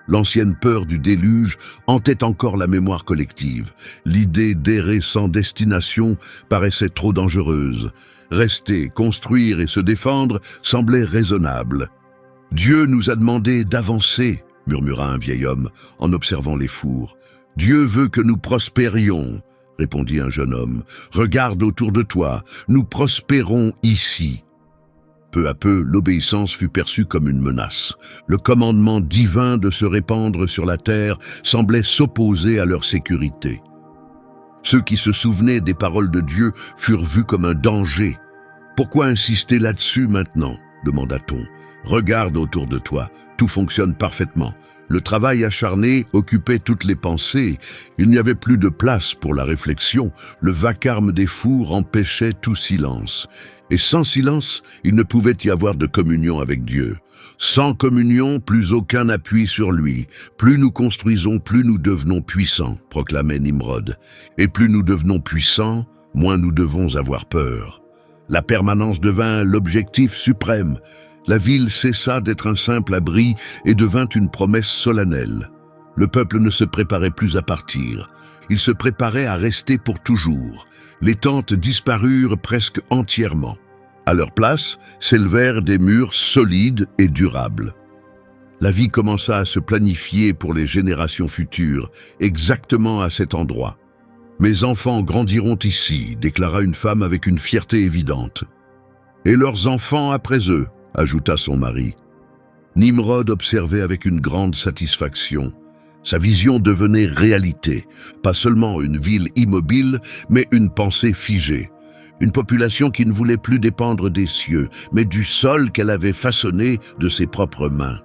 L'ancienne peur du déluge hantait encore la mémoire collective. L'idée d'errer sans destination paraissait trop dangereuse. Rester, construire et se défendre semblait raisonnable. « Dieu nous a demandé d'avancer », murmura un vieil homme en observant les fours. « Dieu veut que nous prospérions », répondit un jeune homme. « Regarde autour de toi, nous prospérons ici. » Peu à peu, l'obéissance fut perçue comme une menace. Le commandement divin de se répandre sur la terre semblait s'opposer à leur sécurité. Ceux qui se souvenaient des paroles de Dieu furent vus comme un danger. « Pourquoi insister là-dessus maintenant ?» demanda-t-on. « Regarde autour de toi, tout fonctionne parfaitement. » Le travail acharné occupait toutes les pensées. Il n'y avait plus de place pour la réflexion. Le vacarme des fours empêchait tout silence. Et sans silence, il ne pouvait y avoir de communion avec Dieu. Sans communion, plus aucun appui sur lui. Plus nous construisons, plus nous devenons puissants, proclamait Nimrod. Et plus nous devenons puissants, moins nous devons avoir peur. La permanence devint l'objectif suprême. La ville cessa d'être un simple abri et devint une promesse solennelle. Le peuple ne se préparait plus à partir. Il se préparait à rester pour toujours. Les tentes disparurent presque entièrement. À leur place s'élevèrent des murs solides et durables. La vie commença à se planifier pour les générations futures, exactement à cet endroit. « Mes enfants grandiront ici », déclara une femme avec une fierté évidente. « Et leurs enfants après eux », ajouta son mari. Nimrod observait avec une grande satisfaction. Sa vision devenait réalité, pas seulement une ville immobile, mais une pensée figée. Une population qui ne voulait plus dépendre des cieux, mais du sol qu'elle avait façonné de ses propres mains.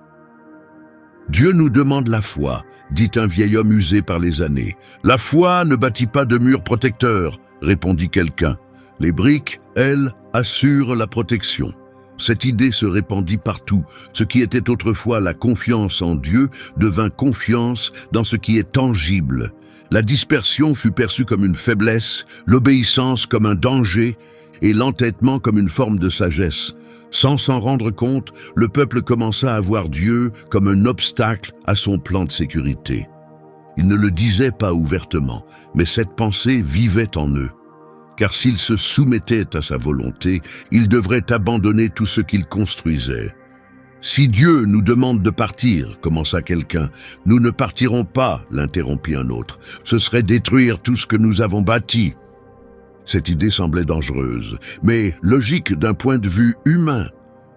« Dieu nous demande la foi », dit un vieil homme usé par les années. « La foi ne bâtit pas de murs protecteurs », répondit quelqu'un. « Les briques, elles, assurent la protection. » Cette idée se répandit partout. Ce qui était autrefois la confiance en Dieu devint confiance dans ce qui est tangible. La dispersion fut perçue comme une faiblesse, l'obéissance comme un danger et l'entêtement comme une forme de sagesse. Sans s'en rendre compte, le peuple commença à voir Dieu comme un obstacle à son plan de sécurité. Il ne le disait pas ouvertement, mais cette pensée vivait en eux. Car s'ils se soumettaient à sa volonté, ils devraient abandonner tout ce qu'ils construisaient. « Si Dieu nous demande de partir, » commença quelqu'un, « nous ne partirons pas, » l'interrompit un autre. « Ce serait détruire tout ce que nous avons bâti. » Cette idée semblait dangereuse, mais logique d'un point de vue humain.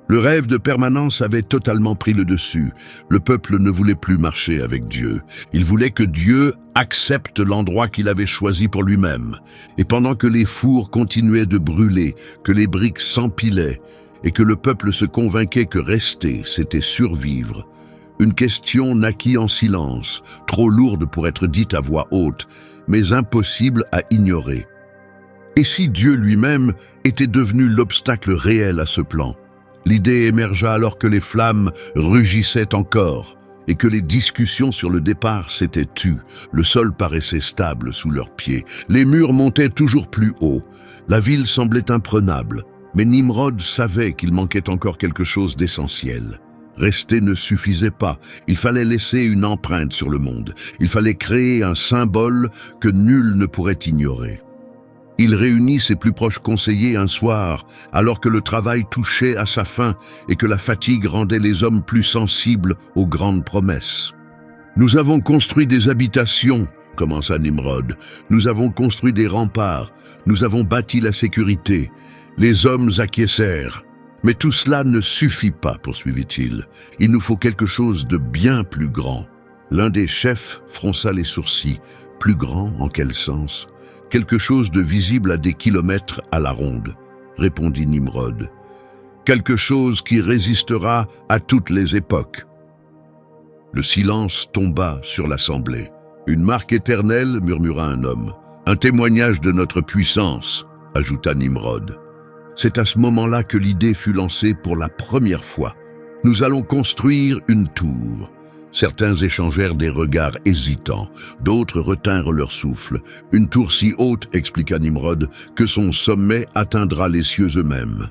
Le rêve de permanence avait totalement pris le dessus. Le peuple ne voulait plus marcher avec Dieu. Il voulait que Dieu accepte l'endroit qu'il avait choisi pour lui-même. Et pendant que les fours continuaient de brûler, que les briques s'empilaient, et que le peuple se convainquait que rester, c'était survivre, une question naquit en silence, trop lourde pour être dite à voix haute, mais impossible à ignorer. Et si Dieu lui-même était devenu l'obstacle réel à ce plan? L'idée émergea alors que les flammes rugissaient encore et que les discussions sur le départ s'étaient tues. Le sol paraissait stable sous leurs pieds. Les murs montaient toujours plus haut. La ville semblait imprenable. Mais Nimrod savait qu'il manquait encore quelque chose d'essentiel. Rester ne suffisait pas. Il fallait laisser une empreinte sur le monde. Il fallait créer un symbole que nul ne pourrait ignorer. Il réunit ses plus proches conseillers un soir, alors que le travail touchait à sa fin et que la fatigue rendait les hommes plus sensibles aux grandes promesses. « Nous avons construit des habitations, » commença Nimrod. « Nous avons construit des remparts. Nous avons bâti la sécurité. Les hommes acquiescèrent. Mais tout cela ne suffit pas, poursuivit-il. Il nous faut quelque chose de bien plus grand. » L'un des chefs fronça les sourcils. « Plus grand, en quel sens ? » « Quelque chose de visible à des kilomètres à la ronde, » répondit Nimrod. « Quelque chose qui résistera à toutes les époques. » Le silence tomba sur l'assemblée. « Une marque éternelle, » murmura un homme. « Un témoignage de notre puissance, » ajouta Nimrod. C'est à ce moment-là que l'idée fut lancée pour la première fois. « Nous allons construire une tour. » Certains échangèrent des regards hésitants, d'autres retinrent leur souffle. « Une tour si haute, » expliqua Nimrod, « que son sommet atteindra les cieux eux-mêmes. »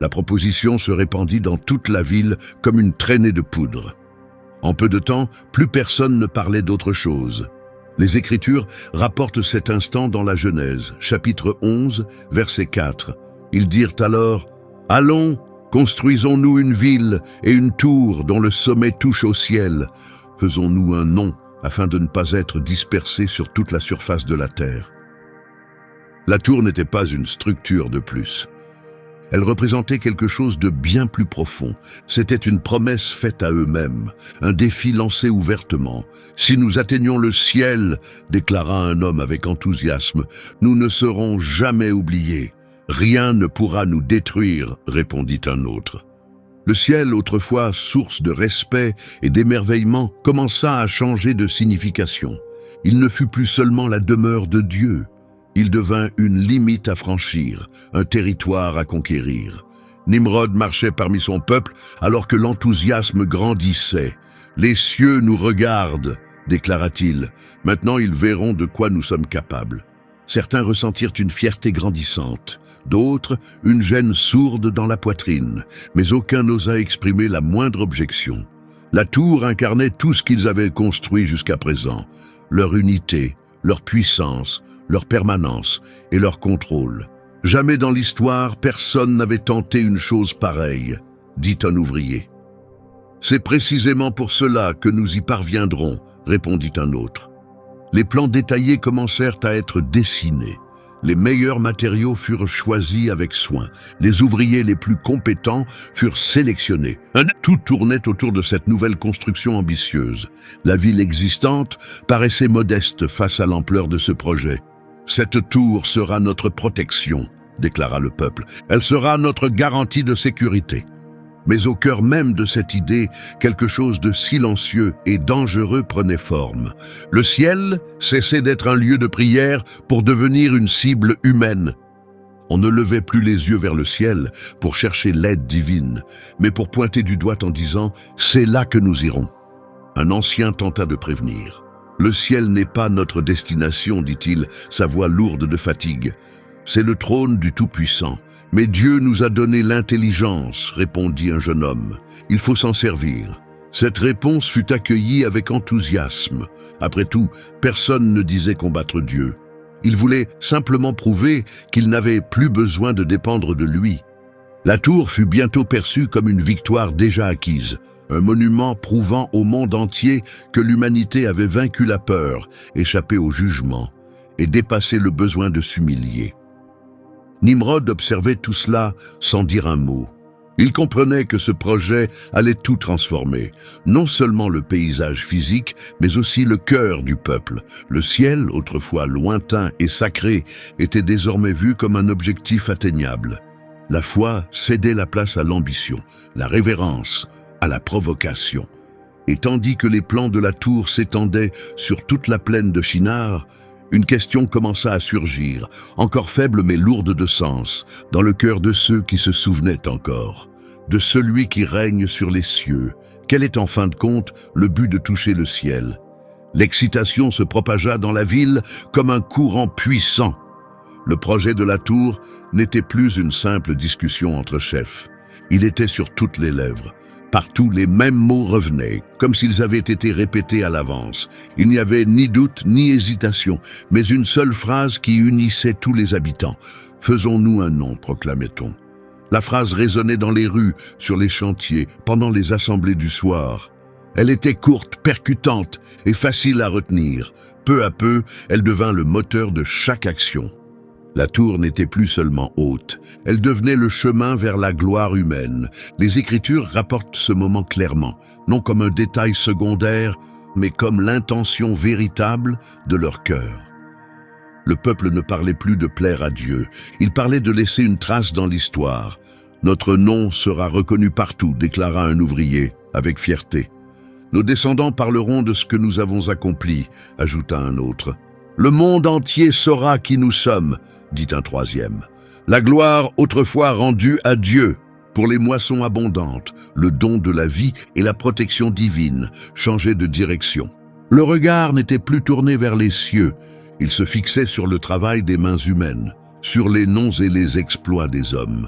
La proposition se répandit dans toute la ville comme une traînée de poudre. En peu de temps, plus personne ne parlait d'autre chose. Les Écritures rapportent cet instant dans la Genèse, chapitre 11, verset 4. Ils dirent alors « Allons, construisons-nous une ville et une tour dont le sommet touche au ciel. Faisons-nous un nom afin de ne pas être dispersés sur toute la surface de la terre. » La tour n'était pas une structure de plus. Elle représentait quelque chose de bien plus profond. C'était une promesse faite à eux-mêmes, un défi lancé ouvertement. « Si nous atteignons le ciel, » déclara un homme avec enthousiasme, « nous ne serons jamais oubliés. Rien ne pourra nous détruire, » répondit un autre. Le ciel, autrefois source de respect et d'émerveillement, commença à changer de signification. Il ne fut plus seulement la demeure de Dieu. Il devint une limite à franchir, un territoire à conquérir. Nimrod marchait parmi son peuple alors que l'enthousiasme grandissait. « Les cieux nous regardent, » déclara-t-il. « Maintenant ils verront de quoi nous sommes capables. » Certains ressentirent une fierté grandissante, d'autres une gêne sourde dans la poitrine, mais aucun n'osa exprimer la moindre objection. La tour incarnait tout ce qu'ils avaient construit jusqu'à présent, leur unité, leur puissance, leur permanence et leur contrôle. Jamais dans l'histoire, personne n'avait tenté une chose pareille, dit un ouvrier. C'est précisément pour cela que nous y parviendrons, répondit un autre. Les plans détaillés commencèrent à être dessinés. Les meilleurs matériaux furent choisis avec soin. Les ouvriers les plus compétents furent sélectionnés. Tout tournait autour de cette nouvelle construction ambitieuse. La ville existante paraissait modeste face à l'ampleur de ce projet. « Cette tour sera notre protection », déclara le peuple. « Elle sera notre garantie de sécurité. » Mais au cœur même de cette idée, quelque chose de silencieux et dangereux prenait forme. Le ciel cessait d'être un lieu de prière pour devenir une cible humaine. On ne levait plus les yeux vers le ciel pour chercher l'aide divine, mais pour pointer du doigt en disant « c'est là que nous irons ». Un ancien tenta de prévenir. « Le ciel n'est pas notre destination, dit-il, sa voix lourde de fatigue. C'est le trône du Tout-Puissant. Mais Dieu nous a donné l'intelligence, répondit un jeune homme. Il faut s'en servir. Cette réponse fut accueillie avec enthousiasme. Après tout, personne ne disait combattre Dieu. Il voulait simplement prouver qu'il n'avait plus besoin de dépendre de lui. La tour fut bientôt perçue comme une victoire déjà acquise, un monument prouvant au monde entier que l'humanité avait vaincu la peur, échappé au jugement et dépassé le besoin de s'humilier. Nimrod observait tout cela sans dire un mot. Il comprenait que ce projet allait tout transformer, non seulement le paysage physique, mais aussi le cœur du peuple. Le ciel, autrefois lointain et sacré, était désormais vu comme un objectif atteignable. La foi cédait la place à l'ambition, la révérence à la provocation. Et tandis que les plans de la tour s'étendaient sur toute la plaine de Shinar, une question commença à surgir, encore faible mais lourde de sens, dans le cœur de ceux qui se souvenaient encore. De celui qui règne sur les cieux, quel est en fin de compte le but de toucher le ciel? L'excitation se propagea dans la ville comme un courant puissant. Le projet de la tour n'était plus une simple discussion entre chefs. Il était sur toutes les lèvres. Partout, les mêmes mots revenaient, comme s'ils avaient été répétés à l'avance. Il n'y avait ni doute ni hésitation, mais une seule phrase qui unissait tous les habitants. « Faisons-nous un nom », proclamait-on. La phrase résonnait dans les rues, sur les chantiers, pendant les assemblées du soir. Elle était courte, percutante et facile à retenir. Peu à peu, elle devint le moteur de chaque action. La tour n'était plus seulement haute, elle devenait le chemin vers la gloire humaine. Les Écritures rapportent ce moment clairement, non comme un détail secondaire, mais comme l'intention véritable de leur cœur. Le peuple ne parlait plus de plaire à Dieu, il parlait de laisser une trace dans l'histoire. « Notre nom sera reconnu partout », déclara un ouvrier, avec fierté. « Nos descendants parleront de ce que nous avons accompli », ajouta un autre. « Le monde entier saura qui nous sommes », dit un troisième. La gloire autrefois rendue à Dieu pour les moissons abondantes, le don de la vie et la protection divine changeait de direction. Le regard n'était plus tourné vers les cieux, il se fixait sur le travail des mains humaines, sur les noms et les exploits des hommes.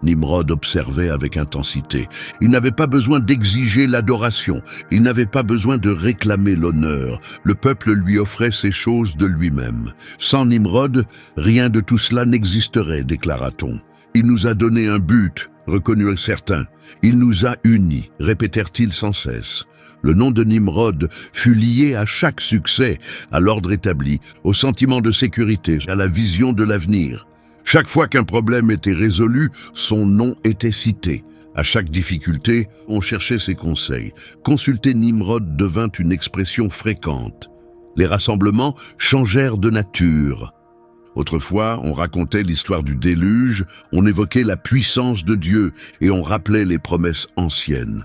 Nimrod observait avec intensité. Il n'avait pas besoin d'exiger l'adoration, il n'avait pas besoin de réclamer l'honneur. Le peuple lui offrait ces choses de lui-même. Sans Nimrod, rien de tout cela n'existerait, déclara-t-on. Il nous a donné un but, reconnurent certains. Il nous a unis, répétèrent-ils sans cesse. Le nom de Nimrod fut lié à chaque succès, à l'ordre établi, au sentiment de sécurité, à la vision de l'avenir. Chaque fois qu'un problème était résolu, son nom était cité. À chaque difficulté, on cherchait ses conseils. Consulter Nimrod devint une expression fréquente. Les rassemblements changèrent de nature. Autrefois, on racontait l'histoire du déluge, on évoquait la puissance de Dieu et on rappelait les promesses anciennes.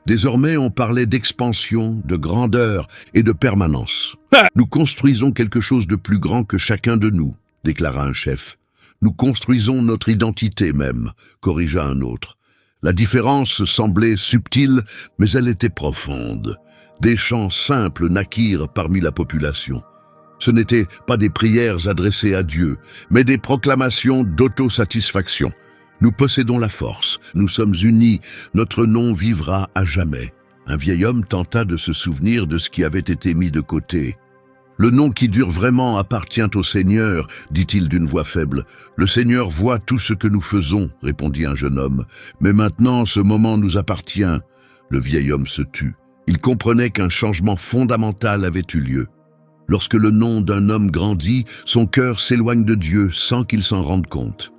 Désormais, on parlait d'expansion, de grandeur et de permanence. « Nous construisons quelque chose de plus grand que chacun de nous », déclara un chef. « Nous construisons notre identité même », corrigea un autre. La différence semblait subtile, mais elle était profonde. Des chants simples naquirent parmi la population. Ce n'étaient pas des prières adressées à Dieu, mais des proclamations d'autosatisfaction. Nous possédons la force, nous sommes unis, notre nom vivra à jamais. Un vieil homme tenta de se souvenir de ce qui avait été mis de côté. « Le nom qui dure vraiment appartient au Seigneur, dit-il d'une voix faible. Le Seigneur voit tout ce que nous faisons, répondit un jeune homme. Mais maintenant, ce moment nous appartient. Le vieil homme se tut. Il comprenait qu'un changement fondamental avait eu lieu. Lorsque le nom d'un homme grandit, son cœur s'éloigne de Dieu sans qu'il s'en rende compte.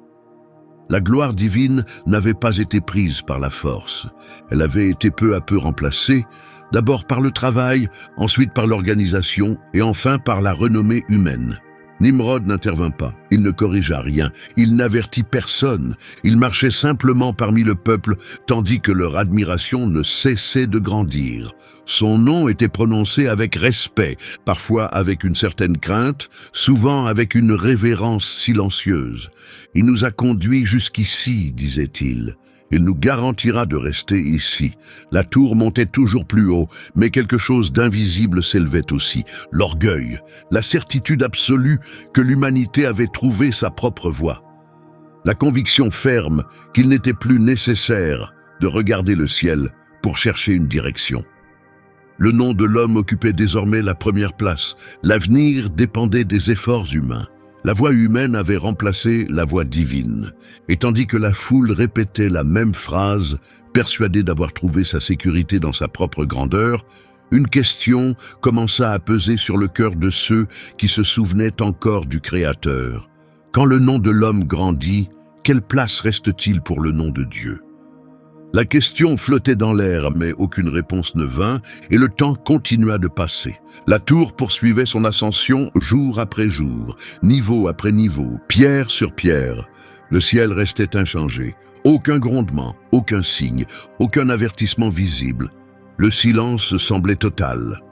La gloire divine n'avait pas été prise par la force. Elle avait été peu à peu remplacée, d'abord par le travail, ensuite par l'organisation et enfin par la renommée humaine. Nimrod n'intervint pas, il ne corrigea rien, il n'avertit personne, il marchait simplement parmi le peuple tandis que leur admiration ne cessait de grandir. Son nom était prononcé avec respect, parfois avec une certaine crainte, souvent avec une révérence silencieuse. « Il nous a conduits jusqu'ici », disait-il. Il nous garantira de rester ici. La tour montait toujours plus haut, mais quelque chose d'invisible s'élevait aussi. L'orgueil, la certitude absolue que l'humanité avait trouvé sa propre voie. La conviction ferme qu'il n'était plus nécessaire de regarder le ciel pour chercher une direction. Le nom de l'homme occupait désormais la première place. L'avenir dépendait des efforts humains. La voix humaine avait remplacé la voix divine. Et tandis que la foule répétait la même phrase, persuadée d'avoir trouvé sa sécurité dans sa propre grandeur, une question commença à peser sur le cœur de ceux qui se souvenaient encore du Créateur. Quand le nom de l'homme grandit, quelle place reste-t-il pour le nom de Dieu ? La question flottait dans l'air, mais aucune réponse ne vint, et le temps continua de passer. La tour poursuivait son ascension jour après jour, niveau après niveau, pierre sur pierre. Le ciel restait inchangé. Aucun grondement, aucun signe, aucun avertissement visible. Le silence semblait total.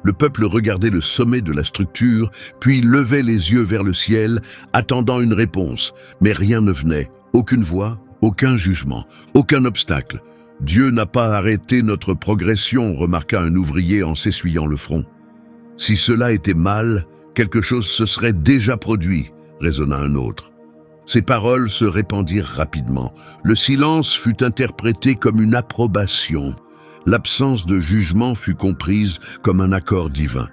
Le peuple regardait le sommet de la structure, puis levait les yeux vers le ciel, attendant une réponse. Mais rien ne venait, aucune voix, aucun jugement, aucun obstacle. « Dieu n'a pas arrêté notre progression », remarqua un ouvrier en s'essuyant le front. « Si cela était mal, quelque chose se serait déjà produit », raisonna un autre. Ces paroles se répandirent rapidement. Le silence fut interprété comme une approbation. L'absence de jugement fut comprise comme un accord divin.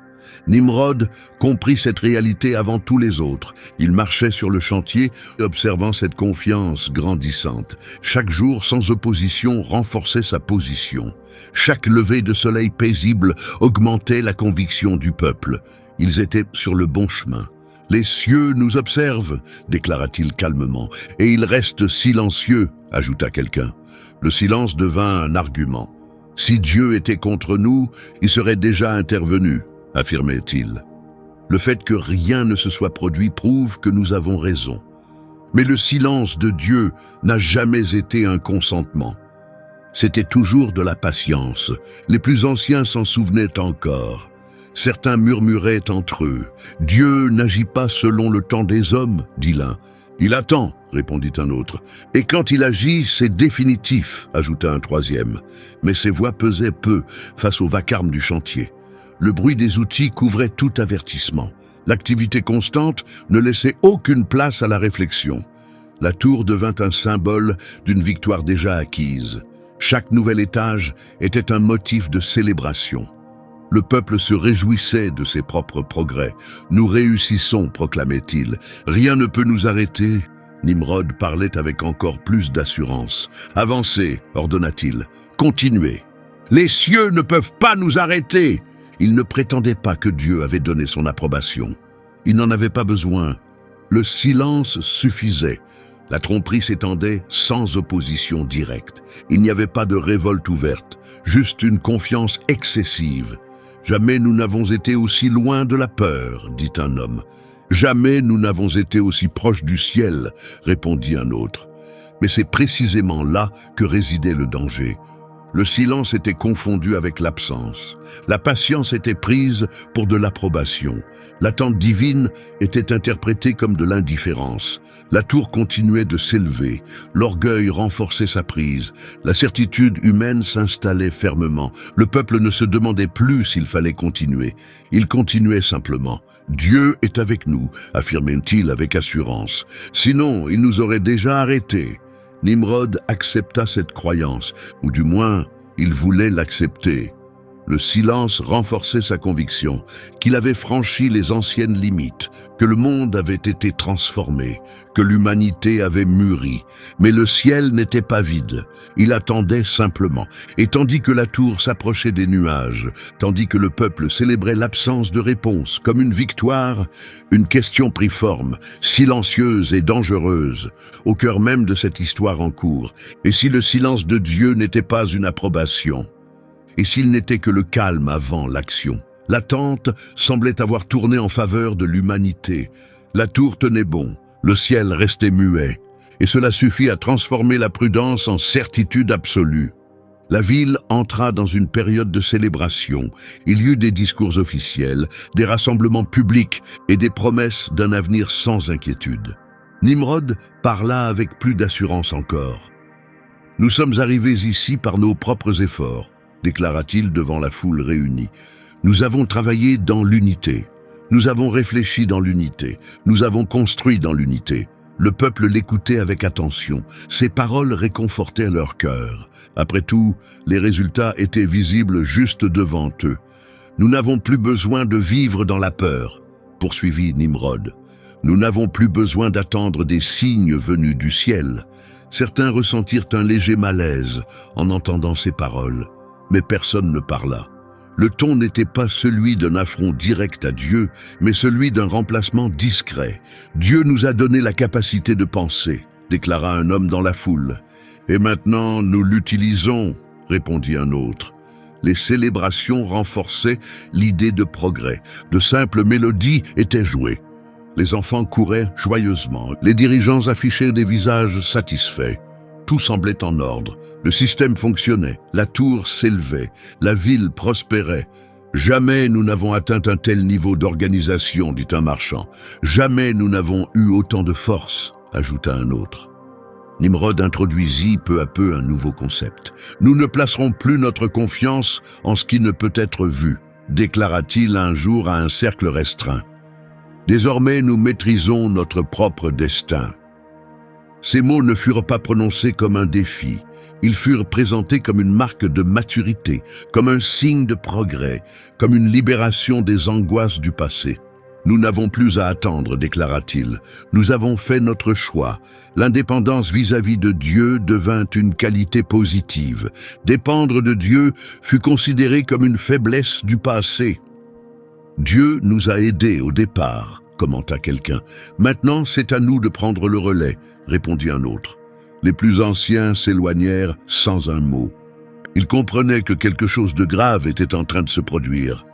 Nimrod comprit cette réalité avant tous les autres. Il marchait sur le chantier, observant cette confiance grandissante. Chaque jour, sans opposition, renforçait sa position. Chaque lever de soleil paisible augmentait la conviction du peuple. Ils étaient sur le bon chemin. « Les cieux nous observent », déclara-t-il calmement, « et ils restent silencieux », ajouta quelqu'un. Le silence devint un argument. « Si Dieu était contre nous, il serait déjà intervenu », affirmait-il. Le fait que rien ne se soit produit prouve que nous avons raison. Mais le silence de Dieu n'a jamais été un consentement. C'était toujours de la patience. Les plus anciens s'en souvenaient encore. Certains murmuraient entre eux. « Dieu n'agit pas selon le temps des hommes, » dit l'un. « Il attend, » répondit un autre. « Et quand il agit, c'est définitif, » ajouta un troisième. Mais ces voix pesaient peu face au vacarme du chantier. Le bruit des outils couvrait tout avertissement. L'activité constante ne laissait aucune place à la réflexion. La tour devint un symbole d'une victoire déjà acquise. Chaque nouvel étage était un motif de célébration. Le peuple se réjouissait de ses propres progrès. « Nous réussissons », proclamait-il. « Rien ne peut nous arrêter. » Nimrod parlait avec encore plus d'assurance. « Avancez », ordonna-t-il. « Continuez. Les cieux ne peuvent pas nous arrêter !» Il ne prétendait pas que Dieu avait donné son approbation. Il n'en avait pas besoin. Le silence suffisait. La tromperie s'étendait sans opposition directe. Il n'y avait pas de révolte ouverte, juste une confiance excessive. « Jamais nous n'avons été aussi loin de la peur », dit un homme. « Jamais nous n'avons été aussi proches du ciel », répondit un autre. Mais c'est précisément là que résidait le danger. Le silence était confondu avec l'absence. La patience était prise pour de l'approbation. L'attente divine était interprétée comme de l'indifférence. La tour continuait de s'élever. L'orgueil renforçait sa prise. La certitude humaine s'installait fermement. Le peuple ne se demandait plus s'il fallait continuer. Il continuait simplement. « Dieu est avec nous », affirmait-il avec assurance. « Sinon, il nous aurait déjà arrêtés. » Nimrod accepta cette croyance, ou du moins, Il voulait l'accepter. Le silence renforçait sa conviction qu'il avait franchi les anciennes limites, que le monde avait été transformé, que l'humanité avait mûri. Mais le ciel n'était pas vide, il attendait simplement. Et tandis que la tour s'approchait des nuages, tandis que le peuple célébrait l'absence de réponse comme une victoire, une question prit forme, silencieuse et dangereuse, au cœur même de cette histoire en cours. Et si le silence de Dieu n'était pas une approbation ? Et s'il n'était que le calme avant l'action? L'attente semblait avoir tourné en faveur de l'humanité. La tour tenait bon, le ciel restait muet, et cela suffit à transformer la prudence en certitude absolue. La ville entra dans une période de célébration. Il y eut des discours officiels, des rassemblements publics et des promesses d'un avenir sans inquiétude. Nimrod parla avec plus d'assurance encore. « Nous sommes arrivés ici par nos propres efforts, déclara-t-il devant la foule réunie. Nous avons travaillé dans l'unité. Nous avons réfléchi dans l'unité. Nous avons construit dans l'unité. Le peuple l'écoutait avec attention. Ses paroles réconfortaient leur cœur. Après tout, les résultats étaient visibles juste devant eux. Nous n'avons plus besoin de vivre dans la peur, poursuivit Nimrod. Nous n'avons plus besoin d'attendre des signes venus du ciel. Certains ressentirent un léger malaise en entendant ces paroles. Mais personne ne parla. Le ton n'était pas celui d'un affront direct à Dieu, mais celui d'un remplacement discret. « Dieu nous a donné la capacité de penser », déclara un homme dans la foule. « Et maintenant, nous l'utilisons », répondit un autre. Les célébrations renforçaient l'idée de progrès. De simples mélodies étaient jouées. Les enfants couraient joyeusement. Les dirigeants affichaient des visages satisfaits. Tout semblait en ordre. Le système fonctionnait, la tour s'élevait, la ville prospérait. « Jamais nous n'avons atteint un tel niveau d'organisation, dit un marchand. Jamais nous n'avons eu autant de force, ajouta un autre. Nimrod introduisit peu à peu un nouveau concept. « Nous ne placerons plus notre confiance en ce qui ne peut être vu, déclara-t-il un jour à un cercle restreint. Désormais, nous maîtrisons notre propre destin. » Ces mots ne furent pas prononcés comme un défi. Ils furent présentés comme une marque de maturité, comme un signe de progrès, comme une libération des angoisses du passé. « Nous n'avons plus à attendre, déclara-t-il. Nous avons fait notre choix. L'indépendance vis-à-vis de Dieu devint une qualité positive. Dépendre de Dieu fut considéré comme une faiblesse du passé. Dieu nous a aidés au départ, commenta quelqu'un. Maintenant, c'est à nous de prendre le relais, répondit un autre. Les plus anciens s'éloignèrent sans un mot. Ils comprenaient que quelque chose de grave était en train de se produire.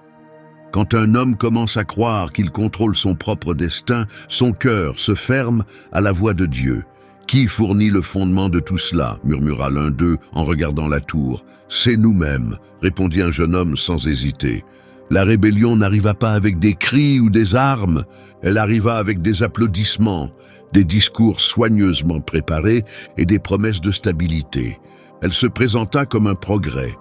Quand un homme commence à croire qu'il contrôle son propre destin, son cœur se ferme à la voix de Dieu. « Qui fournit le fondement de tout cela ?» murmura l'un d'eux en regardant la tour. « C'est nous-mêmes », répondit un jeune homme sans hésiter. La rébellion n'arriva pas avec des cris ou des armes, elle arriva avec des applaudissements, des discours soigneusement préparés et des promesses de stabilité. Elle se présenta comme un progrès.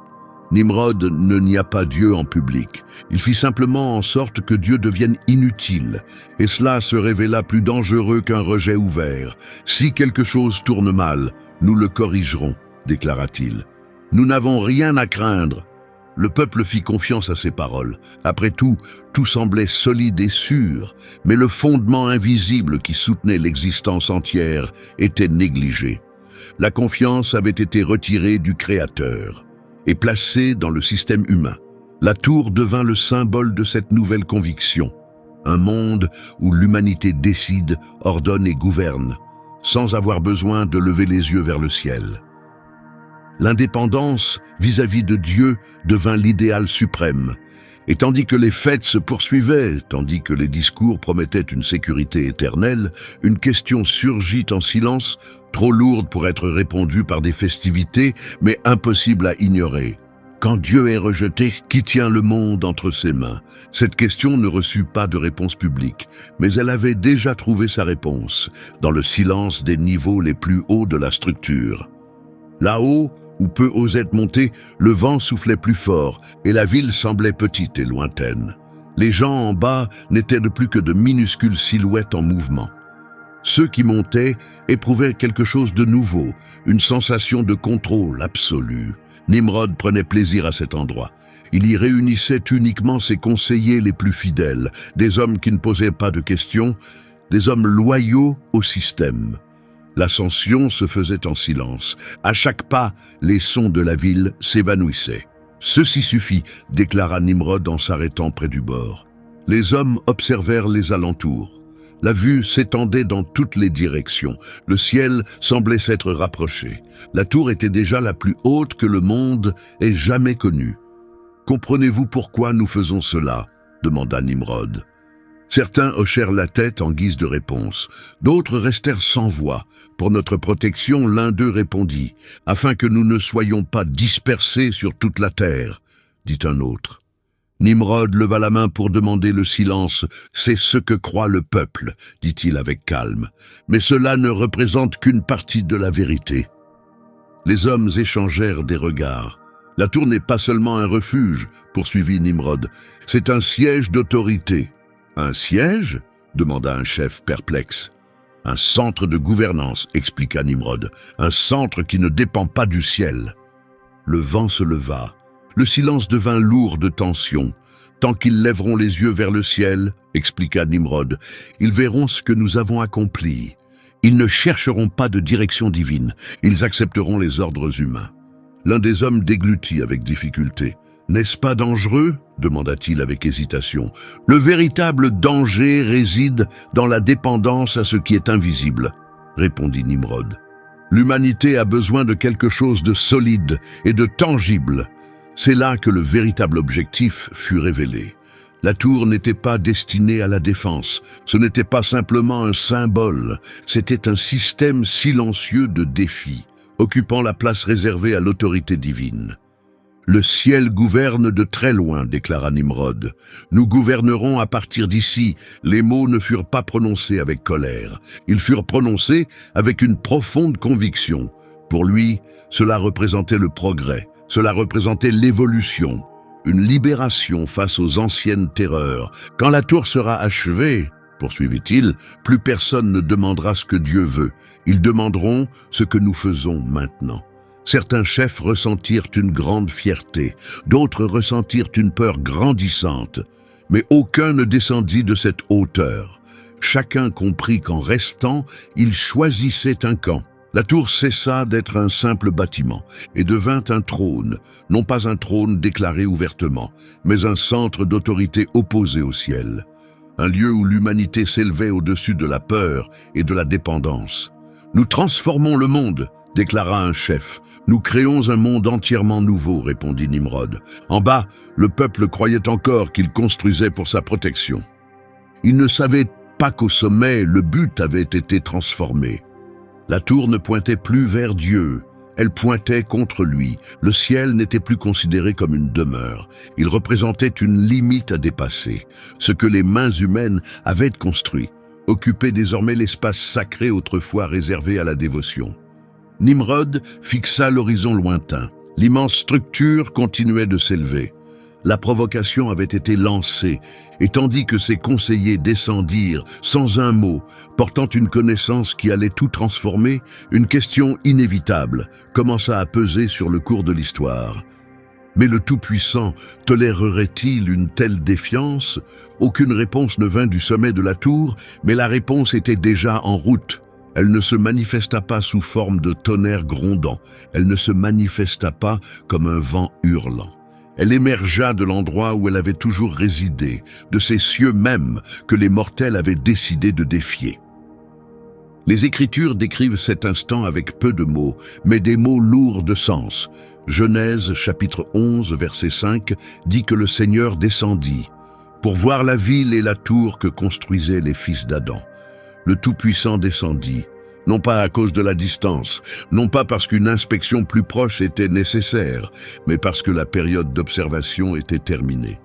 Nimrod ne nia pas Dieu en public. Il fit simplement en sorte que Dieu devienne inutile, et cela se révéla plus dangereux qu'un rejet ouvert. « Si quelque chose tourne mal, nous le corrigerons », déclara-t-il. « Nous n'avons rien à craindre. » Le peuple fit confiance à ses paroles. Après tout semblait solide et sûr, mais le fondement invisible qui soutenait l'existence entière était négligé. La confiance avait été retirée du Créateur et placée dans le système humain. La tour devint le symbole de cette nouvelle conviction. Un monde où l'humanité décide, ordonne et gouverne, sans avoir besoin de lever les yeux vers le ciel. L'indépendance vis-à-vis de Dieu devint l'idéal suprême. Et tandis que les fêtes se poursuivaient, tandis que les discours promettaient une sécurité éternelle, une question surgit en silence, trop lourde pour être répondue par des festivités, mais impossible à ignorer. Quand Dieu est rejeté, qui tient le monde entre ses mains? Cette question ne reçut pas de réponse publique, mais elle avait déjà trouvé sa réponse, dans le silence des niveaux les plus hauts de la structure. Là-haut, où peu osaient monter, le vent soufflait plus fort et la ville semblait petite et lointaine. Les gens en bas n'étaient plus que de minuscules silhouettes en mouvement. Ceux qui montaient éprouvaient quelque chose de nouveau, une sensation de contrôle absolu. Nimrod prenait plaisir à cet endroit. Il y réunissait uniquement ses conseillers les plus fidèles, des hommes qui ne posaient pas de questions, des hommes loyaux au système. L'ascension se faisait en silence. À chaque pas, les sons de la ville s'évanouissaient. « Ceci suffit », déclara Nimrod en s'arrêtant près du bord. Les hommes observèrent les alentours. La vue s'étendait dans toutes les directions. Le ciel semblait s'être rapproché. La tour était déjà la plus haute que le monde ait jamais connue. « Comprenez-vous pourquoi nous faisons cela ?» demanda Nimrod. Certains hochèrent la tête en guise de réponse. D'autres restèrent sans voix. Pour notre protection, l'un d'eux répondit, « Afin que nous ne soyons pas dispersés sur toute la terre, » dit un autre. Nimrod leva la main pour demander le silence. « C'est ce que croit le peuple, » dit-il avec calme. « Mais cela ne représente qu'une partie de la vérité. » Les hommes échangèrent des regards. « La tour n'est pas seulement un refuge, » poursuivit Nimrod. « C'est un siège d'autorité. » « Un siège » demanda un chef perplexe. « Un centre de gouvernance, » expliqua Nimrod. « Un centre qui ne dépend pas du ciel. » Le vent se leva. Le silence devint lourd de tension. « Tant qu'ils lèveront les yeux vers le ciel, » expliqua Nimrod, « ils verront ce que nous avons accompli. Ils ne chercheront pas de direction divine. Ils accepteront les ordres humains. » L'un des hommes déglutit avec difficulté. « N'est-ce pas dangereux ?» demanda-t-il avec hésitation. « Le véritable danger réside dans la dépendance à ce qui est invisible, » répondit Nimrod. « L'humanité a besoin de quelque chose de solide et de tangible. C'est là que le véritable objectif fut révélé. La tour n'était pas destinée à la défense, ce n'était pas simplement un symbole, c'était un système silencieux de défi, occupant la place réservée à l'autorité divine. « Le ciel gouverne de très loin, » déclara Nimrod. « Nous gouvernerons à partir d'ici. » Les mots ne furent pas prononcés avec colère. Ils furent prononcés avec une profonde conviction. Pour lui, cela représentait le progrès, cela représentait l'évolution, une libération face aux anciennes terreurs. « Quand la tour sera achevée, » poursuivit-il, « plus personne ne demandera ce que Dieu veut. Ils demanderont ce que nous faisons maintenant. » Certains chefs ressentirent une grande fierté, d'autres ressentirent une peur grandissante, mais aucun ne descendit de cette hauteur. Chacun comprit qu'en restant, il choisissait un camp. La tour cessa d'être un simple bâtiment et devint un trône, non pas un trône déclaré ouvertement, mais un centre d'autorité opposé au ciel. Un lieu où l'humanité s'élevait au-dessus de la peur et de la dépendance. « Nous transformons le monde », déclara un chef. « Nous créons un monde entièrement nouveau, » répondit Nimrod. En bas, le peuple croyait encore qu'il construisait pour sa protection. Il ne savait pas qu'au sommet, le but avait été transformé. La tour ne pointait plus vers Dieu, elle pointait contre lui. Le ciel n'était plus considéré comme une demeure. Il représentait une limite à dépasser. Ce que les mains humaines avaient construit occupait désormais l'espace sacré autrefois réservé à la dévotion. Nimrod fixa l'horizon lointain. L'immense structure continuait de s'élever. La provocation avait été lancée, et tandis que ses conseillers descendirent, sans un mot, portant une connaissance qui allait tout transformer, une question inévitable commença à peser sur le cours de l'histoire. Mais le Tout-Puissant tolérerait-il une telle défiance? Aucune réponse ne vint du sommet de la tour, mais la réponse était déjà en route. Elle ne se manifesta pas sous forme de tonnerre grondant, elle ne se manifesta pas comme un vent hurlant. Elle émergea de l'endroit où elle avait toujours résidé, de ces cieux mêmes que les mortels avaient décidé de défier. Les Écritures décrivent cet instant avec peu de mots, mais des mots lourds de sens. Genèse, chapitre 11, verset 5, dit que le Seigneur descendit pour voir la ville et la tour que construisaient les fils d'Adam. Le Tout-Puissant descendit, non pas à cause de la distance, non pas parce qu'une inspection plus proche était nécessaire, mais parce que la période d'observation était terminée.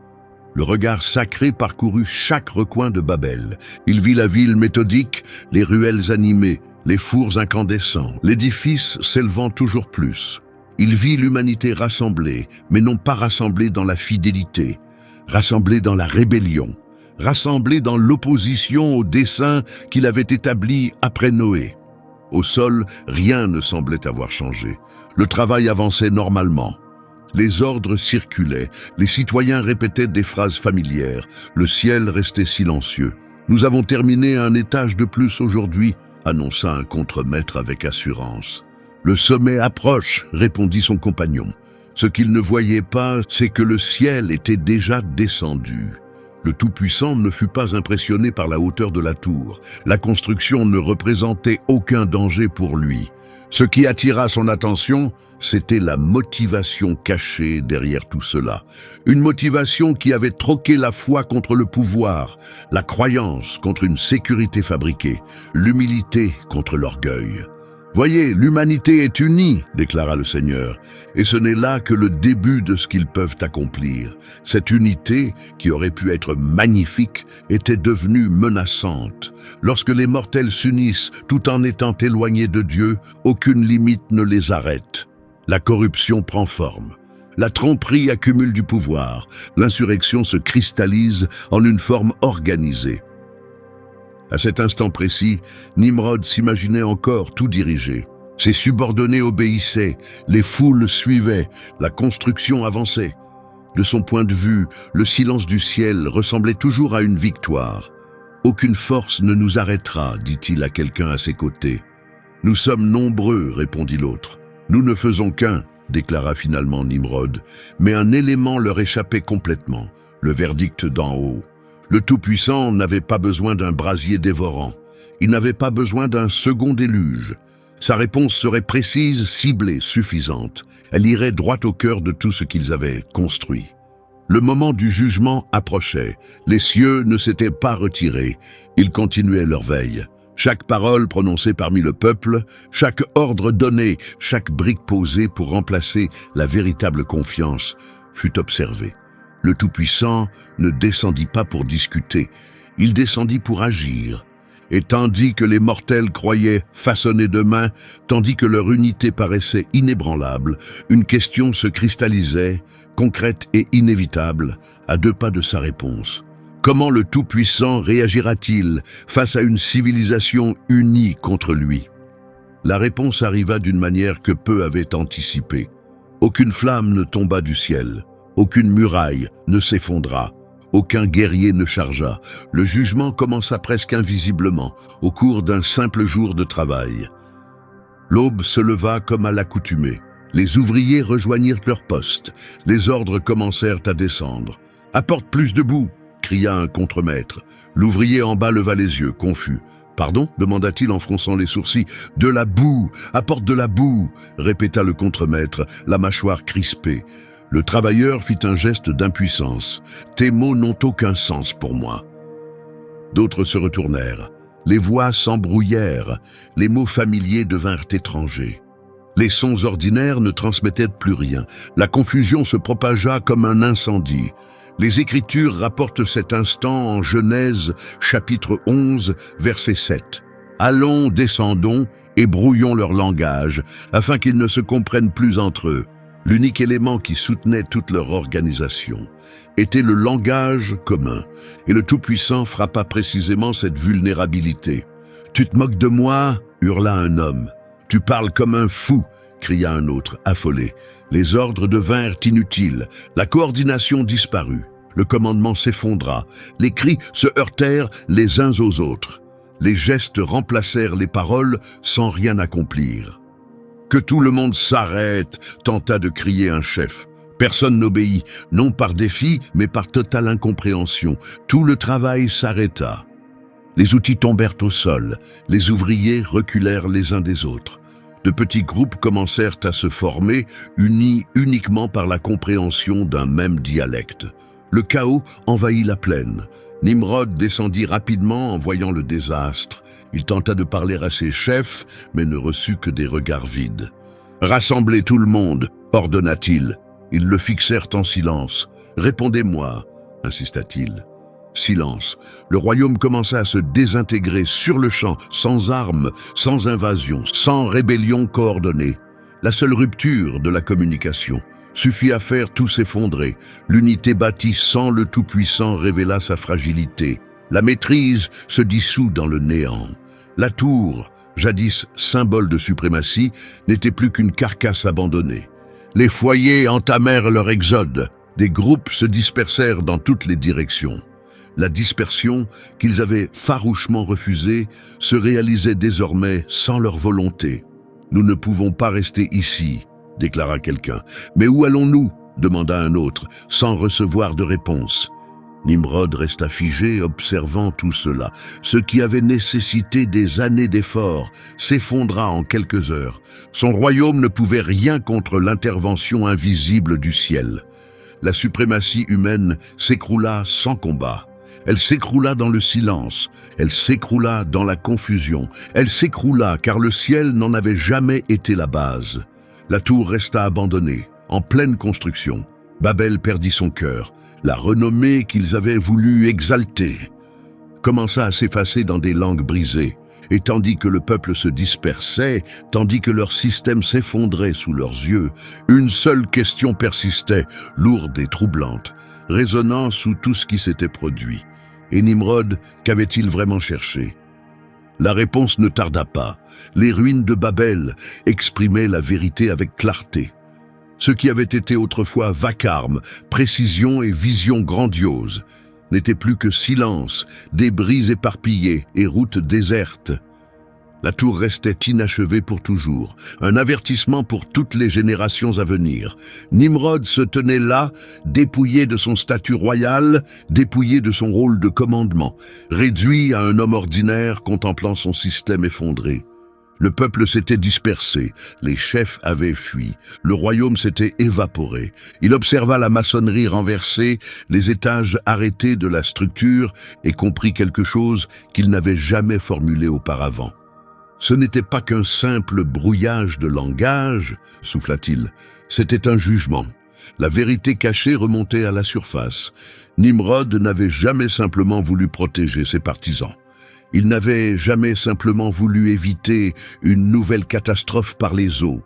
Le regard sacré parcourut chaque recoin de Babel. Il vit la ville méthodique, les ruelles animées, les fours incandescents, l'édifice s'élevant toujours plus. Il vit l'humanité rassemblée, mais non pas rassemblée dans la fidélité, rassemblée dans la rébellion, rassemblés dans l'opposition au dessein qu'il avait établi après Noé. Au sol, rien ne semblait avoir changé. Le travail avançait normalement. Les ordres circulaient, les citoyens répétaient des phrases familières, le ciel restait silencieux. « Nous avons terminé un étage de plus aujourd'hui », annonça un contremaître avec assurance. « Le sommet approche », répondit son compagnon. Ce qu'il ne voyait pas, c'est que le ciel était déjà descendu. Le Tout-Puissant ne fut pas impressionné par la hauteur de la tour. La construction ne représentait aucun danger pour lui. Ce qui attira son attention, c'était la motivation cachée derrière tout cela. Une motivation qui avait troqué la foi contre le pouvoir, la croyance contre une sécurité fabriquée, l'humilité contre l'orgueil. « Voyez, l'humanité est unie, déclara le Seigneur, et ce n'est là que le début de ce qu'ils peuvent accomplir. Cette unité, qui aurait pu être magnifique, était devenue menaçante. Lorsque les mortels s'unissent tout en étant éloignés de Dieu, aucune limite ne les arrête. La corruption prend forme. La tromperie accumule du pouvoir. L'insurrection se cristallise en une forme organisée. À cet instant précis, Nimrod s'imaginait encore tout diriger. Ses subordonnés obéissaient, les foules suivaient, la construction avançait. De son point de vue, le silence du ciel ressemblait toujours à une victoire. « Aucune force ne nous arrêtera », dit-il à quelqu'un à ses côtés. « Nous sommes nombreux », répondit l'autre. « Nous ne faisons qu'un », déclara finalement Nimrod, mais un élément leur échappait complètement, le verdict d'en haut. Le Tout-Puissant n'avait pas besoin d'un brasier dévorant. Il n'avait pas besoin d'un second déluge. Sa réponse serait précise, ciblée, suffisante. Elle irait droit au cœur de tout ce qu'ils avaient construit. Le moment du jugement approchait. Les cieux ne s'étaient pas retirés. Ils continuaient leur veille. Chaque parole prononcée parmi le peuple, chaque ordre donné, chaque brique posée pour remplacer la véritable confiance fut observée. Le Tout-Puissant ne descendit pas pour discuter, il descendit pour agir. Et tandis que les mortels croyaient façonnés de main, tandis que leur unité paraissait inébranlable, une question se cristallisait, concrète et inévitable, à 2 pas de sa réponse. Comment le Tout-Puissant réagira-t-il face à une civilisation unie contre lui? La réponse arriva d'une manière que peu avaient anticipée. Aucune flamme ne tomba du ciel. Aucune muraille ne s'effondra, aucun guerrier ne chargea. Le jugement commença presque invisiblement, au cours d'un simple jour de travail. L'aube se leva comme à l'accoutumée. Les ouvriers rejoignirent leur poste. Les ordres commencèrent à descendre. « Apporte plus de boue !» cria un contremaître. L'ouvrier en bas leva les yeux, confus. « Pardon ?» demanda-t-il en fronçant les sourcils. « De la boue ! Apporte de la boue !» répéta le contremaître, la mâchoire crispée. Le travailleur fit un geste d'impuissance. « Tes mots n'ont aucun sens pour moi. » D'autres se retournèrent. Les voix s'embrouillèrent. Les mots familiers devinrent étrangers. Les sons ordinaires ne transmettaient plus rien. La confusion se propagea comme un incendie. Les Écritures rapportent cet instant en Genèse, chapitre 11, verset 7. « Allons, descendons et brouillons leur langage, afin qu'ils ne se comprennent plus entre eux. » L'unique élément qui soutenait toute leur organisation était le langage commun, et le Tout-Puissant frappa précisément cette vulnérabilité. « Tu te moques de moi ?» hurla un homme. « Tu parles comme un fou !» cria un autre, affolé. Les ordres devinrent inutiles, la coordination disparut, le commandement s'effondra, les cris se heurtèrent les uns aux autres. Les gestes remplacèrent les paroles sans rien accomplir. « Que tout le monde s'arrête !» tenta de crier un chef. Personne n'obéit, non par défi, mais par totale incompréhension. Tout le travail s'arrêta. Les outils tombèrent au sol, les ouvriers reculèrent les uns des autres. De petits groupes commencèrent à se former, unis uniquement par la compréhension d'un même dialecte. Le chaos envahit la plaine. Nimrod descendit rapidement en voyant le désastre. Il tenta de parler à ses chefs, mais ne reçut que des regards vides. « Rassemblez tout le monde !» ordonna-t-il. Ils le fixèrent en silence. « Répondez-moi !» insista-t-il. Silence. Le royaume commença à se désintégrer sur le champ, sans armes, sans invasion, sans rébellion coordonnée. La seule rupture de la communication. Suffit à faire tout s'effondrer. L'unité bâtie sans le Tout-Puissant révéla sa fragilité. La maîtrise se dissout dans le néant. La tour, jadis symbole de suprématie, n'était plus qu'une carcasse abandonnée. Les foyers entamèrent leur exode. Des groupes se dispersèrent dans toutes les directions. La dispersion, qu'ils avaient farouchement refusée, se réalisait désormais sans leur volonté. « Nous ne pouvons pas rester ici », déclara quelqu'un. « Mais où allons-nous » demanda un autre, sans recevoir de réponse. Nimrod resta figé, observant tout cela. Ce qui avait nécessité des années d'efforts s'effondra en quelques heures. Son royaume ne pouvait rien contre l'intervention invisible du ciel. La suprématie humaine s'écroula sans combat. Elle s'écroula dans le silence, elle s'écroula dans la confusion, elle s'écroula car le ciel n'en avait jamais été la base. La tour resta abandonnée, en pleine construction. Babel perdit son cœur. La renommée qu'ils avaient voulu exalter commença à s'effacer dans des langues brisées. Et tandis que le peuple se dispersait, tandis que leur système s'effondrait sous leurs yeux, une seule question persistait, lourde et troublante, résonnant sous tout ce qui s'était produit. Et Nimrod, qu'avait-il vraiment cherché? La réponse ne tarda pas. Les ruines de Babel exprimaient la vérité avec clarté. Ce qui avait été autrefois vacarme, précision et vision grandiose n'était plus que silence, débris éparpillés et routes désertes. La tour restait inachevée pour toujours, un avertissement pour toutes les générations à venir. Nimrod se tenait là, dépouillé de son statut royal, dépouillé de son rôle de commandement, réduit à un homme ordinaire contemplant son système effondré. Le peuple s'était dispersé, les chefs avaient fui, le royaume s'était évaporé. Il observa la maçonnerie renversée, les étages arrêtés de la structure et comprit quelque chose qu'il n'avait jamais formulé auparavant. Ce n'était pas qu'un simple brouillage de langage, souffla-t-il, c'était un jugement. La vérité cachée remontait à la surface. Nimrod n'avait jamais simplement voulu protéger ses partisans. Il n'avait jamais simplement voulu éviter une nouvelle catastrophe par les eaux.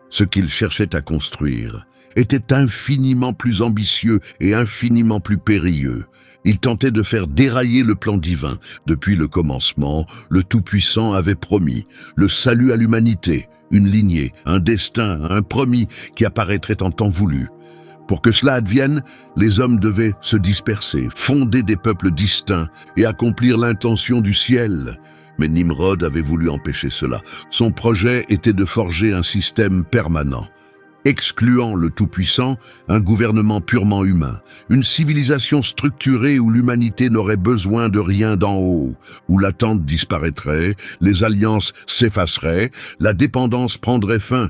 Ce qu'il cherchait à construire était infiniment plus ambitieux et infiniment plus périlleux. Il tentait de faire dérailler le plan divin. Depuis le commencement, le Tout-Puissant avait promis le salut à l'humanité, une lignée, un destin, un promis qui apparaîtrait en temps voulu. Pour que cela advienne, les hommes devaient se disperser, fonder des peuples distincts et accomplir l'intention du ciel. Mais Nimrod avait voulu empêcher cela. Son projet était de forger un système permanent, excluant le Tout-Puissant, un gouvernement purement humain, une civilisation structurée où l'humanité n'aurait besoin de rien d'en haut, où l'attente disparaîtrait, les alliances s'effaceraient, la dépendance prendrait fin,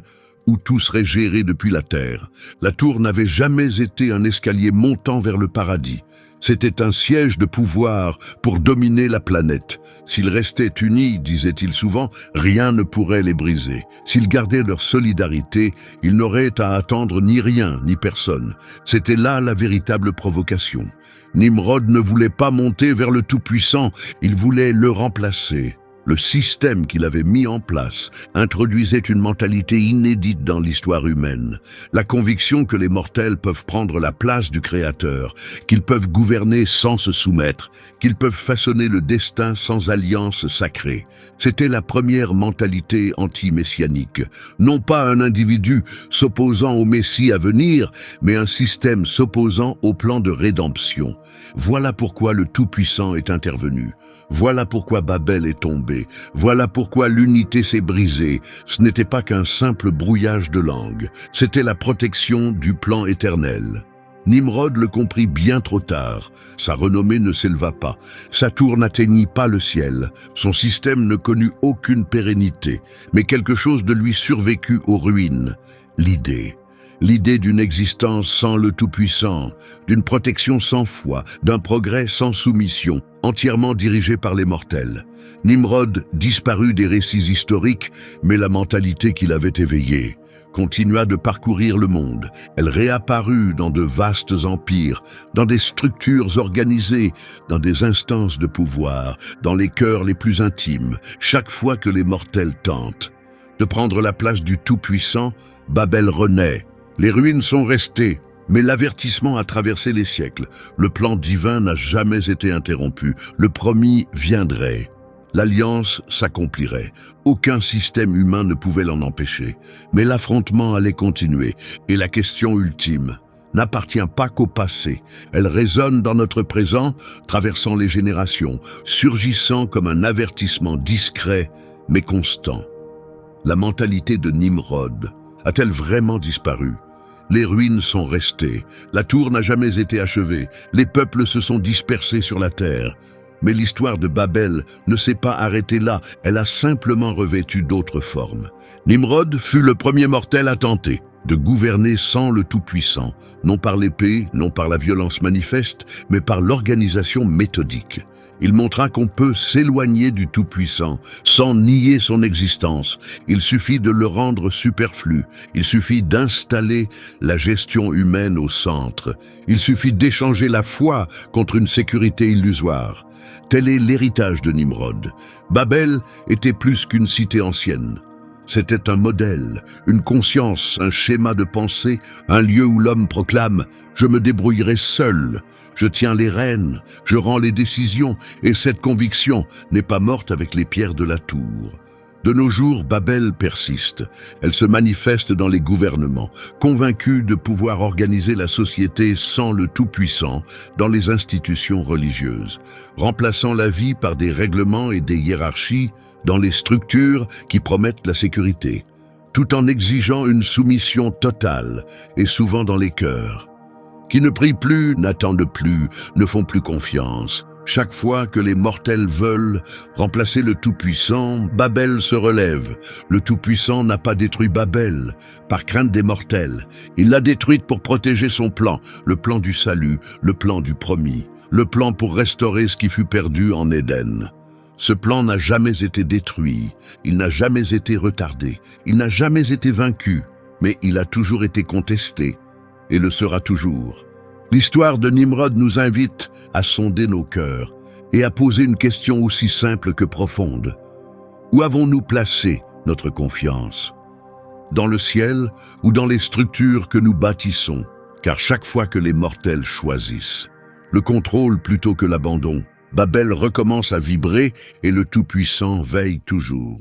où tout serait géré depuis la terre. La tour n'avait jamais été un escalier montant vers le paradis. C'était un siège de pouvoir pour dominer la planète. S'ils restaient unis, disait-il souvent, rien ne pourrait les briser. S'ils gardaient leur solidarité, ils n'auraient à attendre ni rien, ni personne. C'était là la véritable provocation. Nimrod ne voulait pas monter vers le Tout-Puissant, il voulait le remplacer. Le système qu'il avait mis en place introduisait une mentalité inédite dans l'histoire humaine. La conviction que les mortels peuvent prendre la place du Créateur, qu'ils peuvent gouverner sans se soumettre, qu'ils peuvent façonner le destin sans alliance sacrée. C'était la première mentalité anti-messianique. Non pas un individu s'opposant au Messie à venir, mais un système s'opposant au plan de rédemption. Voilà pourquoi le Tout-Puissant est intervenu. Voilà pourquoi Babel est tombé. Voilà pourquoi l'unité s'est brisée. Ce n'était pas qu'un simple brouillage de langue. C'était la protection du plan éternel. Nimrod le comprit bien trop tard. Sa renommée ne s'éleva pas. Sa tour n'atteignit pas le ciel. Son système ne connut aucune pérennité. Mais quelque chose de lui survécut aux ruines. L'idée d'une existence sans le Tout-Puissant, d'une protection sans foi, d'un progrès sans soumission, entièrement dirigé par les mortels. Nimrod disparut des récits historiques, mais la mentalité qu'il avait éveillée continua de parcourir le monde. Elle réapparut dans de vastes empires, dans des structures organisées, dans des instances de pouvoir, dans les cœurs les plus intimes. Chaque fois que les mortels tentent de prendre la place du Tout-Puissant, Babel renaît, Les ruines sont restées, mais l'avertissement a traversé les siècles. Le plan divin n'a jamais été interrompu. Le promis viendrait. L'alliance s'accomplirait. Aucun système humain ne pouvait l'en empêcher. Mais l'affrontement allait continuer. Et la question ultime n'appartient pas qu'au passé. Elle résonne dans notre présent, traversant les générations, surgissant comme un avertissement discret mais constant. La mentalité de Nimrod a-t-elle vraiment disparu? Les ruines sont restées, la tour n'a jamais été achevée, les peuples se sont dispersés sur la terre. Mais l'histoire de Babel ne s'est pas arrêtée là, elle a simplement revêtu d'autres formes. Nimrod fut le premier mortel à tenter de gouverner sans le Tout-Puissant, non par l'épée, non par la violence manifeste, mais par l'organisation méthodique. Il montra qu'on peut s'éloigner du Tout-Puissant sans nier son existence. Il suffit de le rendre superflu. Il suffit d'installer la gestion humaine au centre. Il suffit d'échanger la foi contre une sécurité illusoire. Tel est l'héritage de Nimrod. Babel était plus qu'une cité ancienne. C'était un modèle, une conscience, un schéma de pensée, un lieu où l'homme proclame « Je me débrouillerai seul, je tiens les rênes, je rends les décisions » et cette conviction n'est pas morte avec les pierres de la tour. De nos jours, Babel persiste. Elle se manifeste dans les gouvernements, convaincus de pouvoir organiser la société sans le Tout-Puissant, dans les institutions religieuses, remplaçant la vie par des règlements et des hiérarchies, dans les structures qui promettent la sécurité, tout en exigeant une soumission totale, et souvent dans les cœurs. Qui ne prient plus, n'attendent plus, ne font plus confiance. Chaque fois que les mortels veulent remplacer le Tout-Puissant, Babel se relève. Le Tout-Puissant n'a pas détruit Babel, par crainte des mortels. Il l'a détruite pour protéger son plan, le plan du salut, le plan du promis, le plan pour restaurer ce qui fut perdu en Éden. Ce plan n'a jamais été détruit, il n'a jamais été retardé, il n'a jamais été vaincu, mais il a toujours été contesté, et le sera toujours. L'histoire de Nimrod nous invite à sonder nos cœurs et à poser une question aussi simple que profonde. Où avons-nous placé notre confiance? Dans le ciel ou dans les structures que nous bâtissons? Car chaque fois que les mortels choisissent le contrôle plutôt que l'abandon, Babel recommence à vibrer et le Tout-Puissant veille toujours.